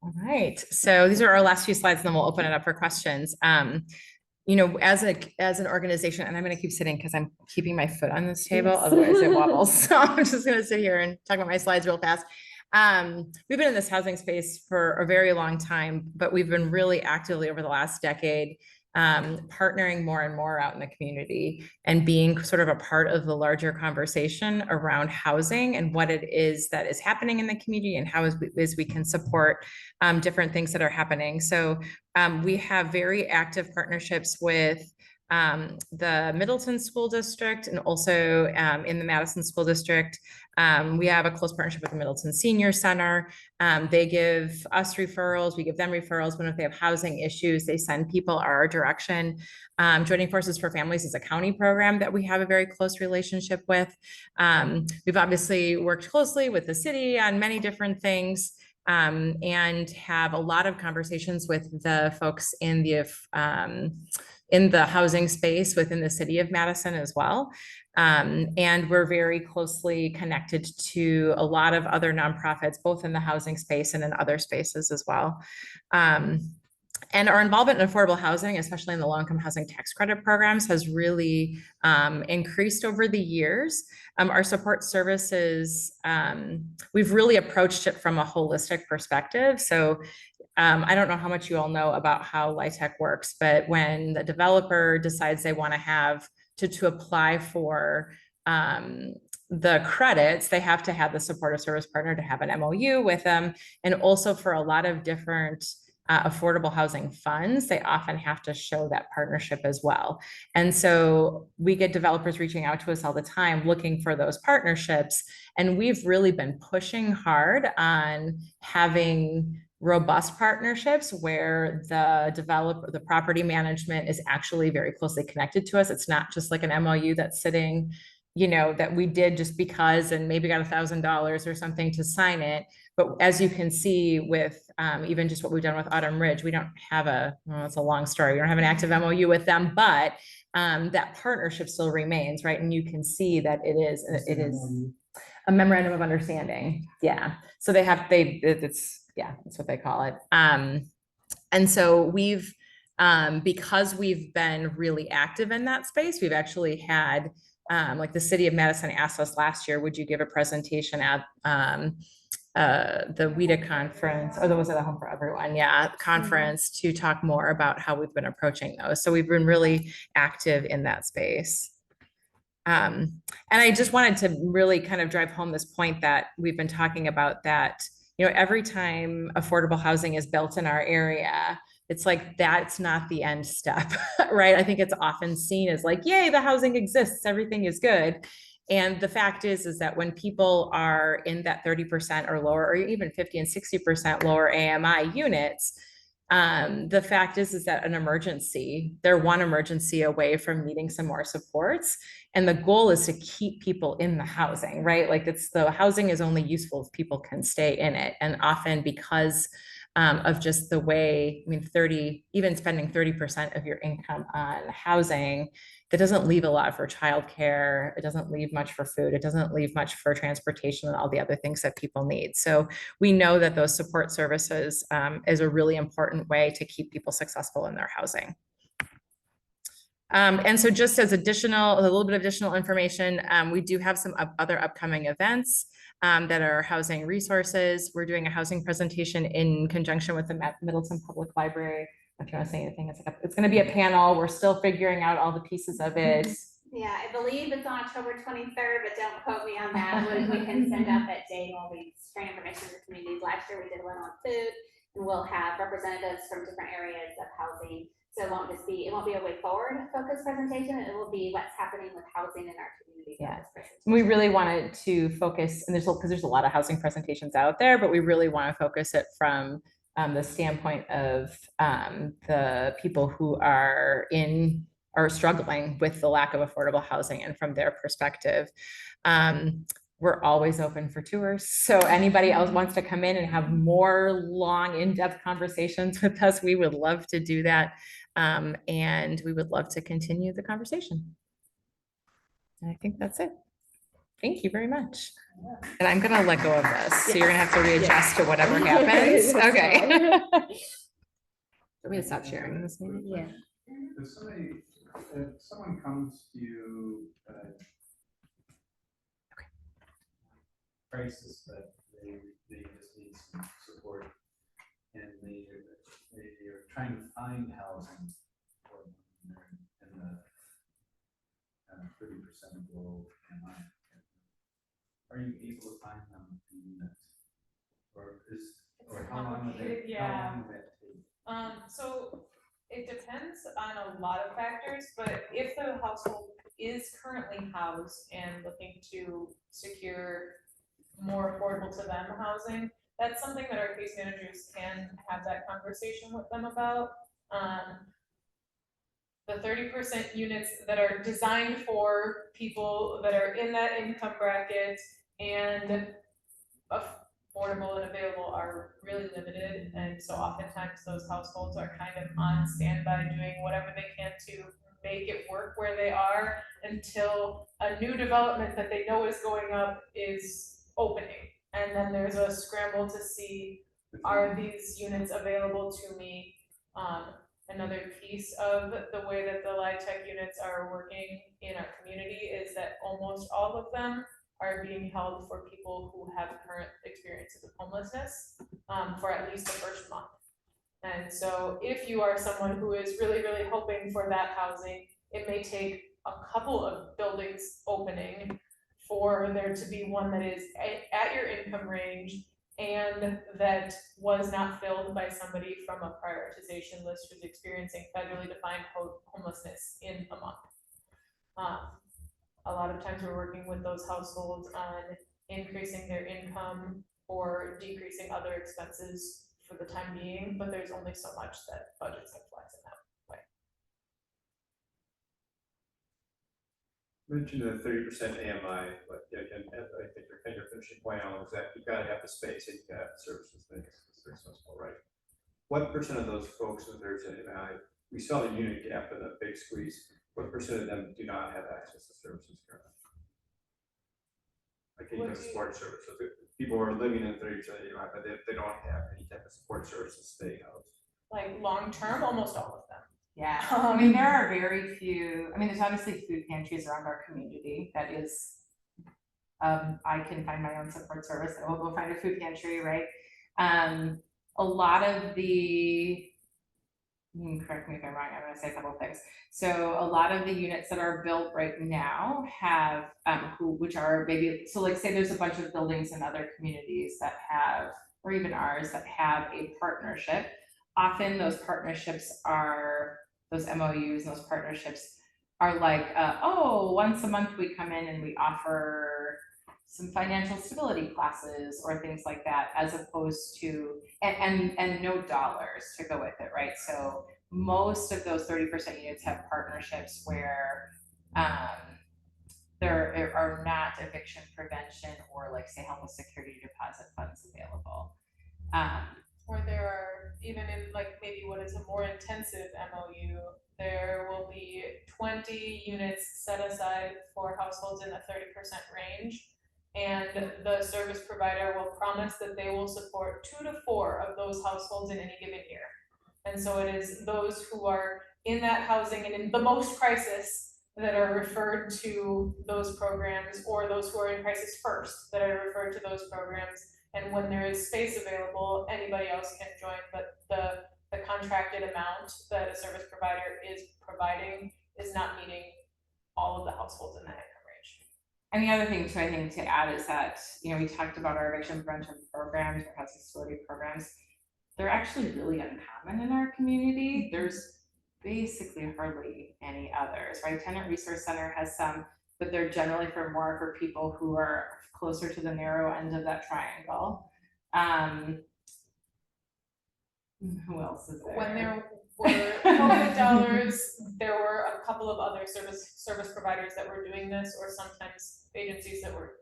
All right, so these are our last few slides, and then we'll open it up for questions. You know, as an organization, and I'm going to keep sitting because I'm keeping my foot on this table, otherwise it wobbles. So I'm just going to sit here and talk about my slides real fast. We've been in this housing space for a very long time, but we've been really actively over the last decade partnering more and more out in the community and being sort of a part of the larger conversation around housing and what it is that is happening in the community and how we can support different things that are happening. So we have very active partnerships with the Middleton School District and also in the Madison School District. We have a close partnership with the Middleton Senior Center. They give us referrals, we give them referrals. When if they have housing issues, they send people our direction. Joining Forces for Families is a county program that we have a very close relationship with. We've obviously worked closely with the city on many different things. And have a lot of conversations with the folks in the housing space within the city of Madison as well. And we're very closely connected to a lot of other nonprofits, both in the housing space and in other spaces as well. And our involvement in affordable housing, especially in the low-income housing tax credit programs, has really increased over the years. Our support services, we've really approached it from a holistic perspective. So I don't know how much you all know about how LIHTC works, but when the developer decides they want to have to apply for the credits, they have to have the supportive service partner to have an MOU with them. And also for a lot of different affordable housing funds, they often have to show that partnership as well. And so we get developers reaching out to us all the time looking for those partnerships. And we've really been pushing hard on having robust partnerships where the developer, the property management is actually very closely connected to us. It's not just like an MOU that's sitting, you know, that we did just because and maybe got $1,000 or something to sign it. But as you can see with even just what we've done with Autumn Ridge, we don't have it's a long story. We don't have an active MOU with them, but that partnership still remains, right? And you can see that it is a memorandum of understanding. Yeah. So that's what they call it. And so we've, because we've been really active in that space, we've actually had, like the city of Madison asked us last year, would you give a presentation at the WIDA conference, or was it the Home for Everyone? Yeah, conference to talk more about how we've been approaching those. So we've been really active in that space. And I just wanted to really kind of drive home this point that we've been talking about, that, you know, every time affordable housing is built in our area, it's like, that's not the end step, right? I think it's often seen as like, yay, the housing exists, everything is good. And the fact is that when people are in that 30% or lower, or even 50 and 60% lower AMI units, the fact is that an emergency, they're one emergency away from needing some more supports. And the goal is to keep people in the housing, right? Like, it's, the housing is only useful if people can stay in it. And often because of just the way, I mean, even spending 30% of your income on housing, that doesn't leave a lot for childcare. It doesn't leave much for food. It doesn't leave much for transportation and all the other things that people need. So we know that those support services is a really important way to keep people successful in their housing. And so just as a little bit of additional information, we do have some other upcoming events that are housing resources. We're doing a housing presentation in conjunction with the Middleton Public Library. If you want to say anything, it's going to be a panel. We're still figuring out all the pieces of it. Yeah, I believe it's on October 23rd, but don't quote me on that. We can send out that date while we share information to the communities. Last year we did one on food, and we'll have representatives from different areas of housing. So it won't be a way forward focused presentation. It will be what's happening with housing in our community. Yeah, we really wanted to focus, and because there's a lot of housing presentations out there, but we really want to focus it from the standpoint of the people who are struggling with the lack of affordable housing, and from their perspective. We're always open for tours. So anybody else wants to come in and have more long, in-depth conversations with us, we would love to do that. And we would love to continue the conversation. And I think that's it. Thank you very much. And I'm gonna let go of this. So you're gonna have to readjust to whatever happens. Okay. Let me stop sharing this. Yeah. If someone comes to you, crisis that they just need some support, and they are trying to find housing for them, and they're in the 30% below MI. Are you able to find them a unit, or how long would that take? So it depends on a lot of factors, but if the household is currently housed and looking to secure more affordable to them housing, that's something that our case managers can have that conversation with them about. The 30% units that are designed for people that are in that income bracket and affordable and available are really limited, and so oftentimes those households are kind of on standby doing whatever they can to make it work where they are until a new development that they know is going up is opening. And then there's a scramble to see, are these units available to me? Another piece of the way that the LIHTC units are working in our community is that almost all of them are being held for people who have current experiences of homelessness for at least the first month. And so if you are someone who is really, really hoping for that housing, it may take a couple of buildings opening for there to be one that is at your income range and that was not filled by somebody from a prioritization list who's experiencing federally defined homelessness in a month. A lot of times we're working with those households on increasing their income or decreasing other expenses for the time being, but there's only so much that budgets can flex in that way. Mentioned the 30% AMI, but I think your finishing point on is that you've got to have the space and you've got to have the services things. It's very sensible, right? What percent of those folks, if there's an AMI, we saw the unit gap in the big squeeze, what percent of them do not have access to services currently? Like any type of support services. People are living in 30% AMI, but they don't have any type of support services staying housed. Like long-term, almost all of them. Yeah, I mean, there are very few, I mean, there's obviously food pantries around our community. That is I can find my own support service, I will go find a food pantry, right? A lot of the, you can correct me if I'm wrong, I'm gonna say a couple of things. So a lot of the units that are built right now have, which are maybe, so like say there's a bunch of buildings in other communities that have, or even ours, that have a partnership. Often those partnerships are, those MOUs and those partnerships are like, oh, once a month we come in and we offer some financial stability classes or things like that, as opposed to, and no dollars to go with it, right? So most of those 30% units have partnerships where there are not eviction prevention or like say homeless security deposit funds available. Or there are, even in like maybe what is a more intensive MOU, there will be 20 units set aside for households in the 30% range. And the service provider will promise that they will support 2 to 4 of those households in any given year. And so it is those who are in that housing and in the most crisis that are referred to those programs, or those who are in crisis first that are referred to those programs. And when there is space available, anybody else can join, but the contracted amount that a service provider is providing is not meeting all of the households in that income range. And the other thing too, I think to add is that, you know, we talked about our eviction prevention programs, our housing stability programs. They're actually really uncommon in our community. There's basically hardly any others, right? Tenant Resource Center has some, but they're generally more for people who are closer to the narrow end of that triangle. Who else is there? When there were COVID dollars, there were a couple of other service providers that were doing this, or sometimes agencies that were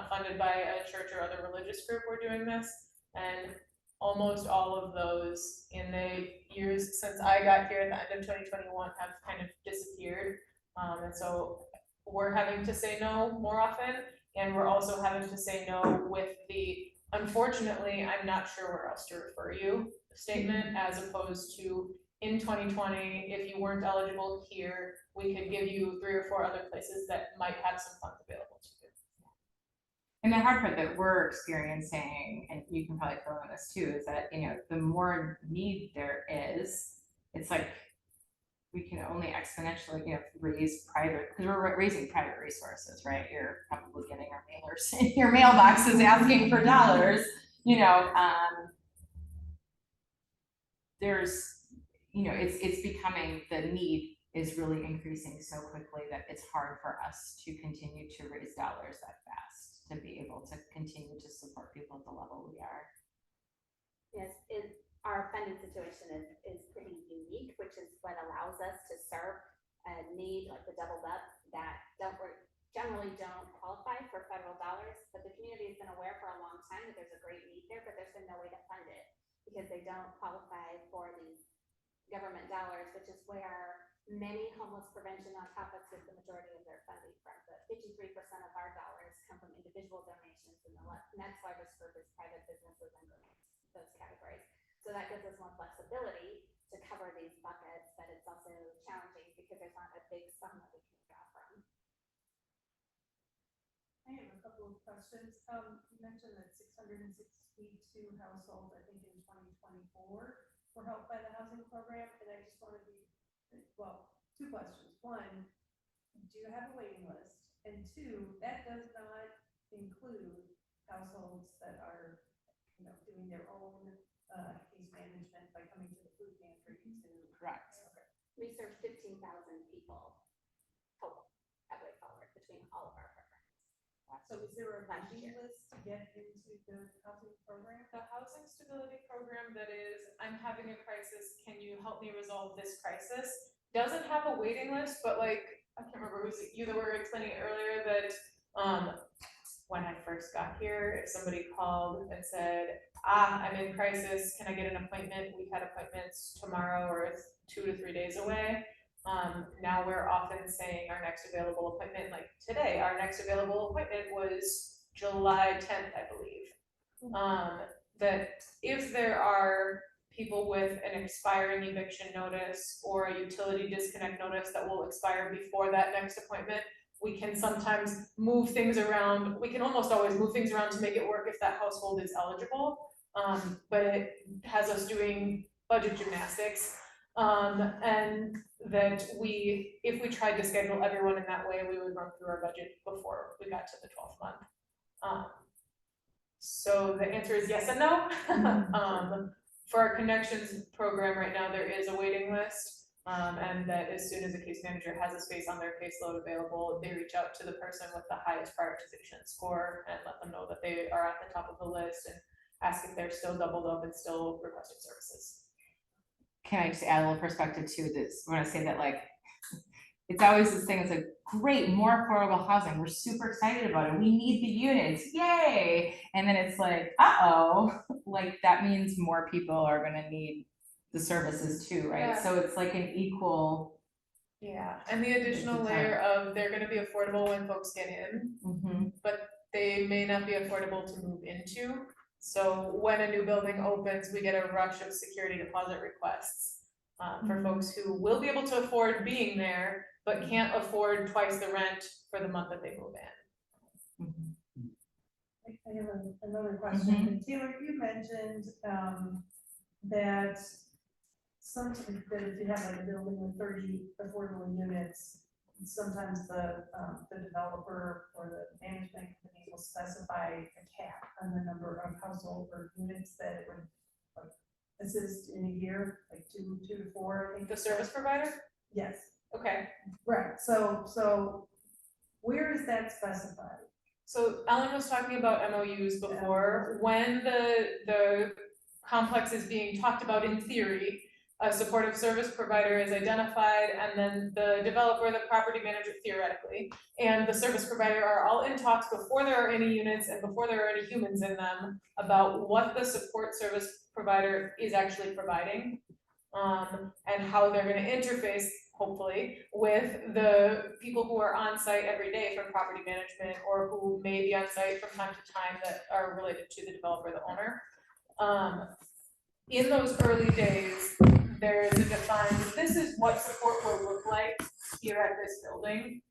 funded by a church or other religious group were doing this. And almost all of those in the years since I got here at the end of 2021 have kind of disappeared. And so we're having to say no more often, and we're also having to say no with the, unfortunately, I'm not sure where else to refer you statement, as opposed to in 2020, if you weren't eligible here, we could give you 3 or 4 other places that might have some funds available to you. And the hard part that we're experiencing, and you can probably fill in this too, is that, you know, the more need there is, it's like we can only exponentially, you know, raise private, because we're raising private resources, right? You're probably getting our mailers in your mailboxes asking for dollars, you know. There's, you know, it's becoming, the need is really increasing so quickly that it's hard for us to continue to raise dollars that fast to be able to continue to support people at the level we are. Yes, our funding situation is pretty unique, which is what allows us to serve a need like the doubled up that generally don't qualify for federal dollars, but the community has been aware for a long time that there's a great need there, but there's been no way to fund it because they don't qualify for these government dollars, which is where many homeless prevention nonprofits get the majority of their funding from. But 53% of our dollars come from individual donations, and the next largest group is private businesses and those categories. So that gives us more flexibility to cover these buckets, but it's also challenging because there's not a big sum that we can draw from. I have a couple of questions. You mentioned that 662 households, I think in 2024, were helped by the housing program, and I just want to be, well, 2 questions. 1, do you have a waiting list? And 2, that does not include households that are, you know, doing their own case management by coming to the food pantry to. Correct. Okay. We serve 15,000 people total that way forward between all of our programs. So is there a waiting list to get into the housing program? The housing stability program that is, I'm having a crisis, can you help me resolve this crisis, doesn't have a waiting list, but like, I can't remember, was it you that were explaining earlier that when I first got here, if somebody called and said, I'm in crisis, can I get an appointment? We've had appointments tomorrow or 2 to 3 days away. Now we're often saying our next available appointment, like today, our next available appointment was July 10th, I believe. That if there are people with an expiring eviction notice or a utility disconnect notice that will expire before that next appointment, we can sometimes move things around, we can almost always move things around to make it work if that household is eligible. But it has us doing budget gymnastics. And that if we tried to schedule everyone in that way, we would run through our budget before we got to the 12th month. So the answer is yes and no. For our connections program right now, there is a waiting list. And that as soon as a case manager has a space on their caseload available, they reach out to the person with the highest prioritization score and let them know that they are at the top of the list and ask if they're still doubled up and still requesting services. Can I just add a little perspective to this? I want to say that, like, it's always this thing, it's like, great, more affordable housing, we're super excited about it, we need the units, yay! And then it's like, uh-oh, like, that means more people are gonna need the services too, right? Yeah. So it's like an equal. Yeah, and the additional layer of they're gonna be affordable when folks get in, but they may not be affordable to move into. So when a new building opens, we get a rush of security deposit requests for folks who will be able to afford being there, but can't afford twice the rent for the month that they move in. I have another question. Taylor, you mentioned that that if you have like a building with 30 affordable units, sometimes the developer or the management company will specify a cap on the number of household or units that it would like, assist in a year, like two to four, I think. The service provider? Yes. Okay. Right. So where is that specified? So Ellen was talking about MOUs before. When the complex is being talked about in theory, a supportive service provider is identified, and then the developer, the property manager theoretically, and the service provider are all in talks before there are any units and before there are any humans in them about what the support service provider is actually providing, and how they're gonna interface, hopefully, with the people who are on site every day from property management or who may be on site from time to time that are related to the developer, the owner. In those early days, there is a defined, this is what support will look like here at this building.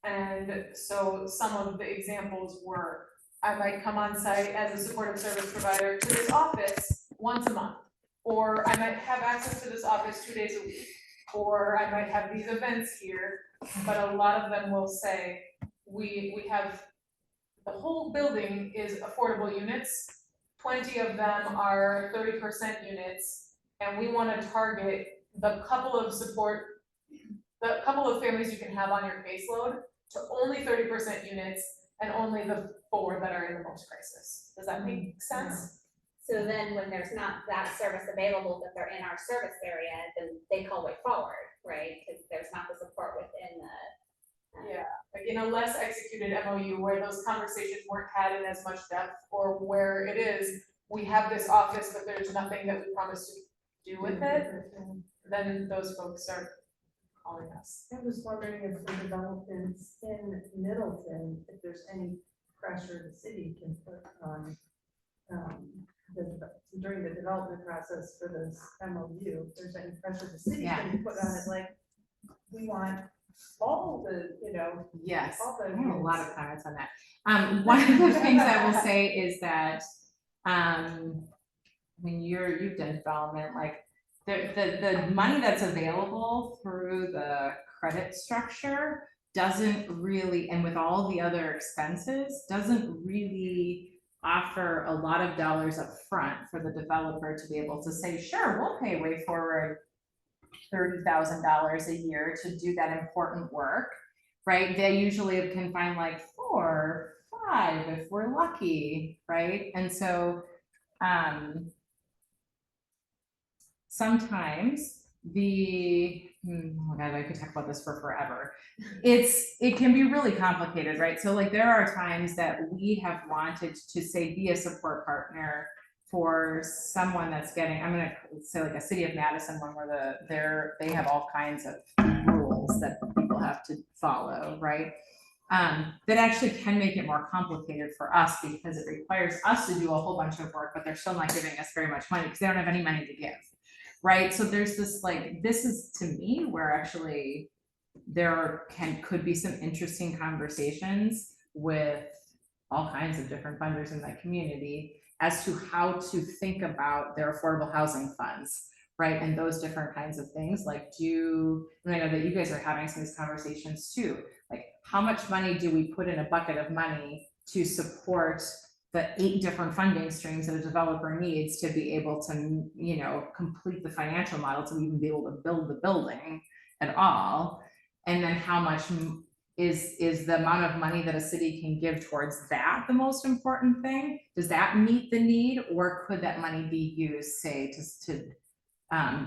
And so some of the examples were, I might come on site as a supportive service provider to this office once a month, or I might have access to this office 2 days a week, or I might have these events here, but a lot of them will say, we have, the whole building is affordable units, 20 of them are 30% units, and we wanna target the couple of families you can have on your caseload to only 30% units and only the 4 that are in the most crisis. Does that make sense? So then when there's not that service available, but they're in our service area, then they call way forward, right? Because there's not the support within the. Yeah, like in a less executed MOU where those conversations weren't had in as much depth, or where it is, we have this office, but there's nothing that we promise to do with it, then those folks are calling us. I was wondering if the developments in Middleton, if there's any pressure the city can put on during the development process for this MOU, if there's any pressure the city can put on it, like, we want all the, Yes, all the. I have a lot of comments on that. One of the things I will say is that, when you've done development, like, the money that's available through the credit structure doesn't really, and with all the other expenses, doesn't really offer a lot of dollars up front for the developer to be able to say, sure, we'll pay way forward $30,000 a year to do that important work, right? They usually can find like 4, 5 if we're lucky, right? And so sometimes oh God, I could talk about this for forever. It can be really complicated, right? So like there are times that we have wanted to say be a support partner for someone that's getting, I'm gonna say like a City of Madison one where they have all kinds of rules that people have to follow, right? That actually can make it more complicated for us because it requires us to do a whole bunch of work, but they're still not giving us very much money because they don't have any money to give, right? So there's this like, this is to me where actually there could be some interesting conversations with all kinds of different funders in that community as to how to think about their affordable housing funds, right? And those different kinds of things, like and I know that you guys are having some of these conversations too, like how much money do we put in a bucket of money to support the 8 different funding streams that a developer needs to be able to, you know, complete the financial model to even be able to build the building at all. And then how much is the amount of money that a city can give towards that the most important thing? Does that meet the need, or could that money be used, say, to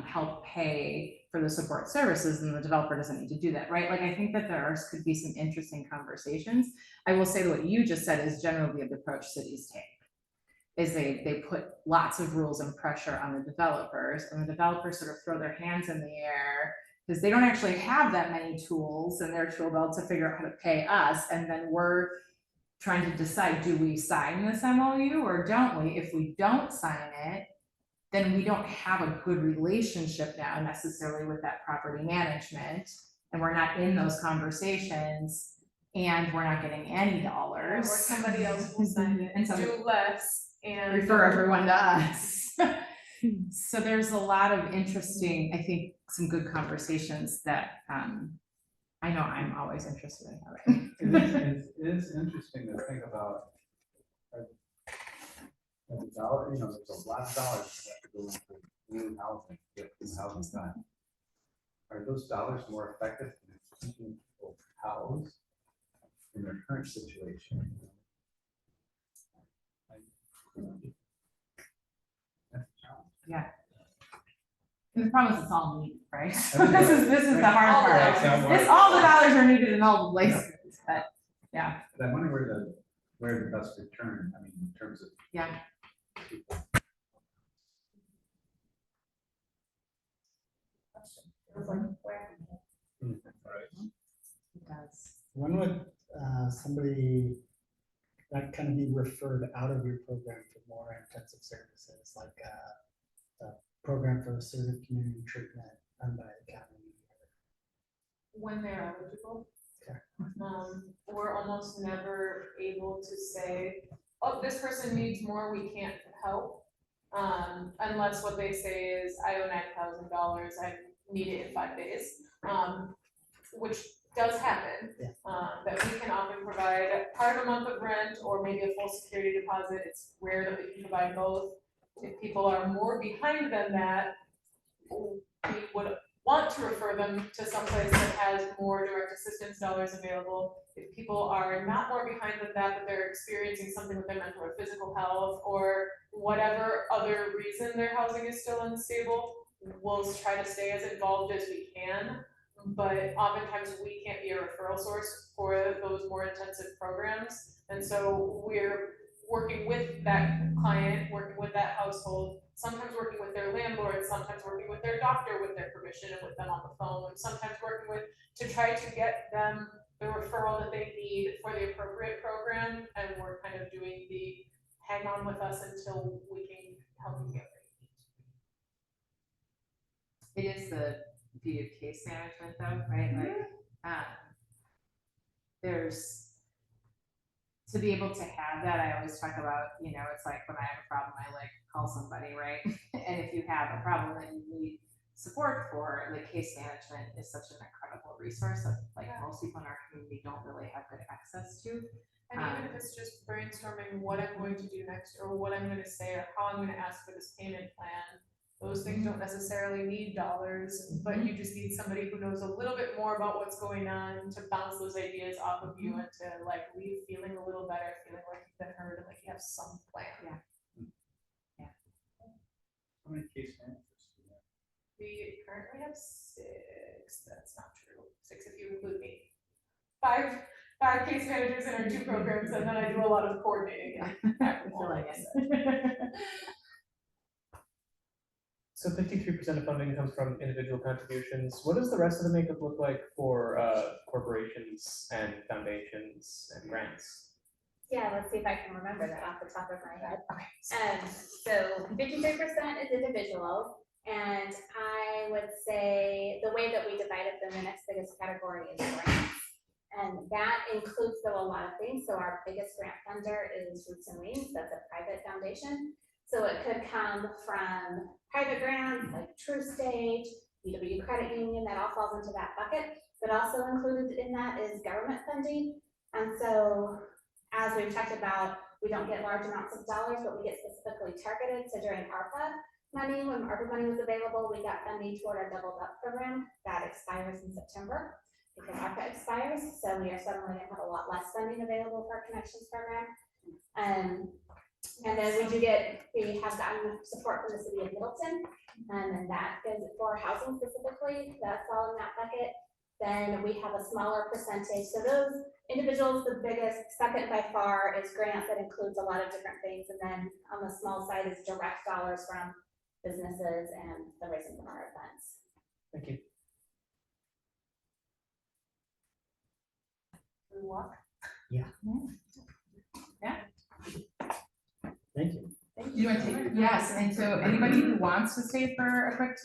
help pay for the support services, and the developer doesn't need to do that, right? Like, I think that could be some interesting conversations. I will say that what you just said is generally the approach cities take, is they put lots of rules and pressure on the developers, and the developers sort of throw their hands in the air because they don't actually have that many tools in their tool belt to figure out how to pay us, and then we're trying to decide, do we sign this MOU or don't we? If we don't sign it, then we don't have a good relationship now necessarily with that property management, and we're not in those conversations, and we're not getting any dollars. Or somebody else will sign it and do less and refer everyone to us. So there's a lot of interesting, I think, some good conversations that I know I'm always interested in having. It is interesting to think about. Dollar, you know, there's a lot of dollars that have to go into new housing, get new housing done. Are those dollars more effective in keeping people housed in their current situation? That's a challenge. Yeah. And the problem is it's all needed, right? This is the hard part. All the dollars are needed in all the places, but yeah. But I wonder where the best return, I mean, in terms of. Yeah. It does. When would somebody that kind of be referred out of your program for more intensive services, like a program for assertive community treatment run by the county? when they're eligible. Okay. We're almost never able to say, oh, this person needs more, we can't help. Unless what they say is, I owe $9,000, I need it in 5 days, which does happen. Yeah. That we can often provide part of a month of rent or maybe a full security deposit. It's rare that we can provide both. If people are more behind than that, we would want to refer them to someplace that has more direct assistance dollars available. If people are not more behind than that, but they're experiencing something with their mental or physical health or whatever other reason their housing is still unstable, we'll try to stay as involved as we can. But oftentimes we can't be a referral source for those more intensive programs. And so we're working with that client, working with that household, sometimes working with their landlord, sometimes working with their doctor with their permission and with them on the phone, and sometimes working with, to try to get them the referral that they need for the appropriate program. And we're kind of doing the hang on with us until we can help you get it. It is the beauty of case management though, right? Like, there's, to be able to have that, I always talk about, you know, it's like when I have a problem, I like call somebody, right? And if you have a problem that you need support for, like case management is such an incredible resource that like most people in our community don't really have good access to. And even if it's just brainstorming what I'm going to do next or what I'm going to say or how I'm going to ask for this payment plan, those things don't necessarily need dollars, but you just need somebody who knows a little bit more about what's going on to bounce those ideas off of you and to like leave feeling a little better, feeling like you've been heard and like you have some plan. Yeah. How many case managers do you have? We currently have 6. That's not true. 6 if you include me. 5 case managers in our 2 programs, and then I do a lot of coordinating. So 53% of funding comes from individual contributions. What does the rest of the makeup look like for corporations and foundations and grants? Yeah, let's see if I can remember that off the top of my head. Okay. So 53% is individuals, And I would say the way that we divided them, the next biggest category is grants. And that includes though a lot of things. So our biggest grant funder is Roots and Wings, that's a private foundation. So it could come from private grants like True Stage, UW Credit Union, that all falls into that bucket. But also included in that is government funding. And so as we've talked about, we don't get large amounts of dollars, but we get specifically targeted. So during ARPA money, when ARPA money was available, we got funding toward our Doubled Up program that expires in September because ARPA expires. So we are suddenly going to have a lot less funding available for our Connections program. And then we have gotten support from the city of Middleton, and that is for housing specifically. That's all in that bucket. Then we have a smaller percentage. So those individuals, the biggest, second by far is grants that includes a lot of different things. And then on the small side is direct dollars from businesses and the raising from our events. Thank you. Can we walk? Yeah. Yeah. Thank you. Do you want to take? Yes, and so anybody who wants to stay for a quick tour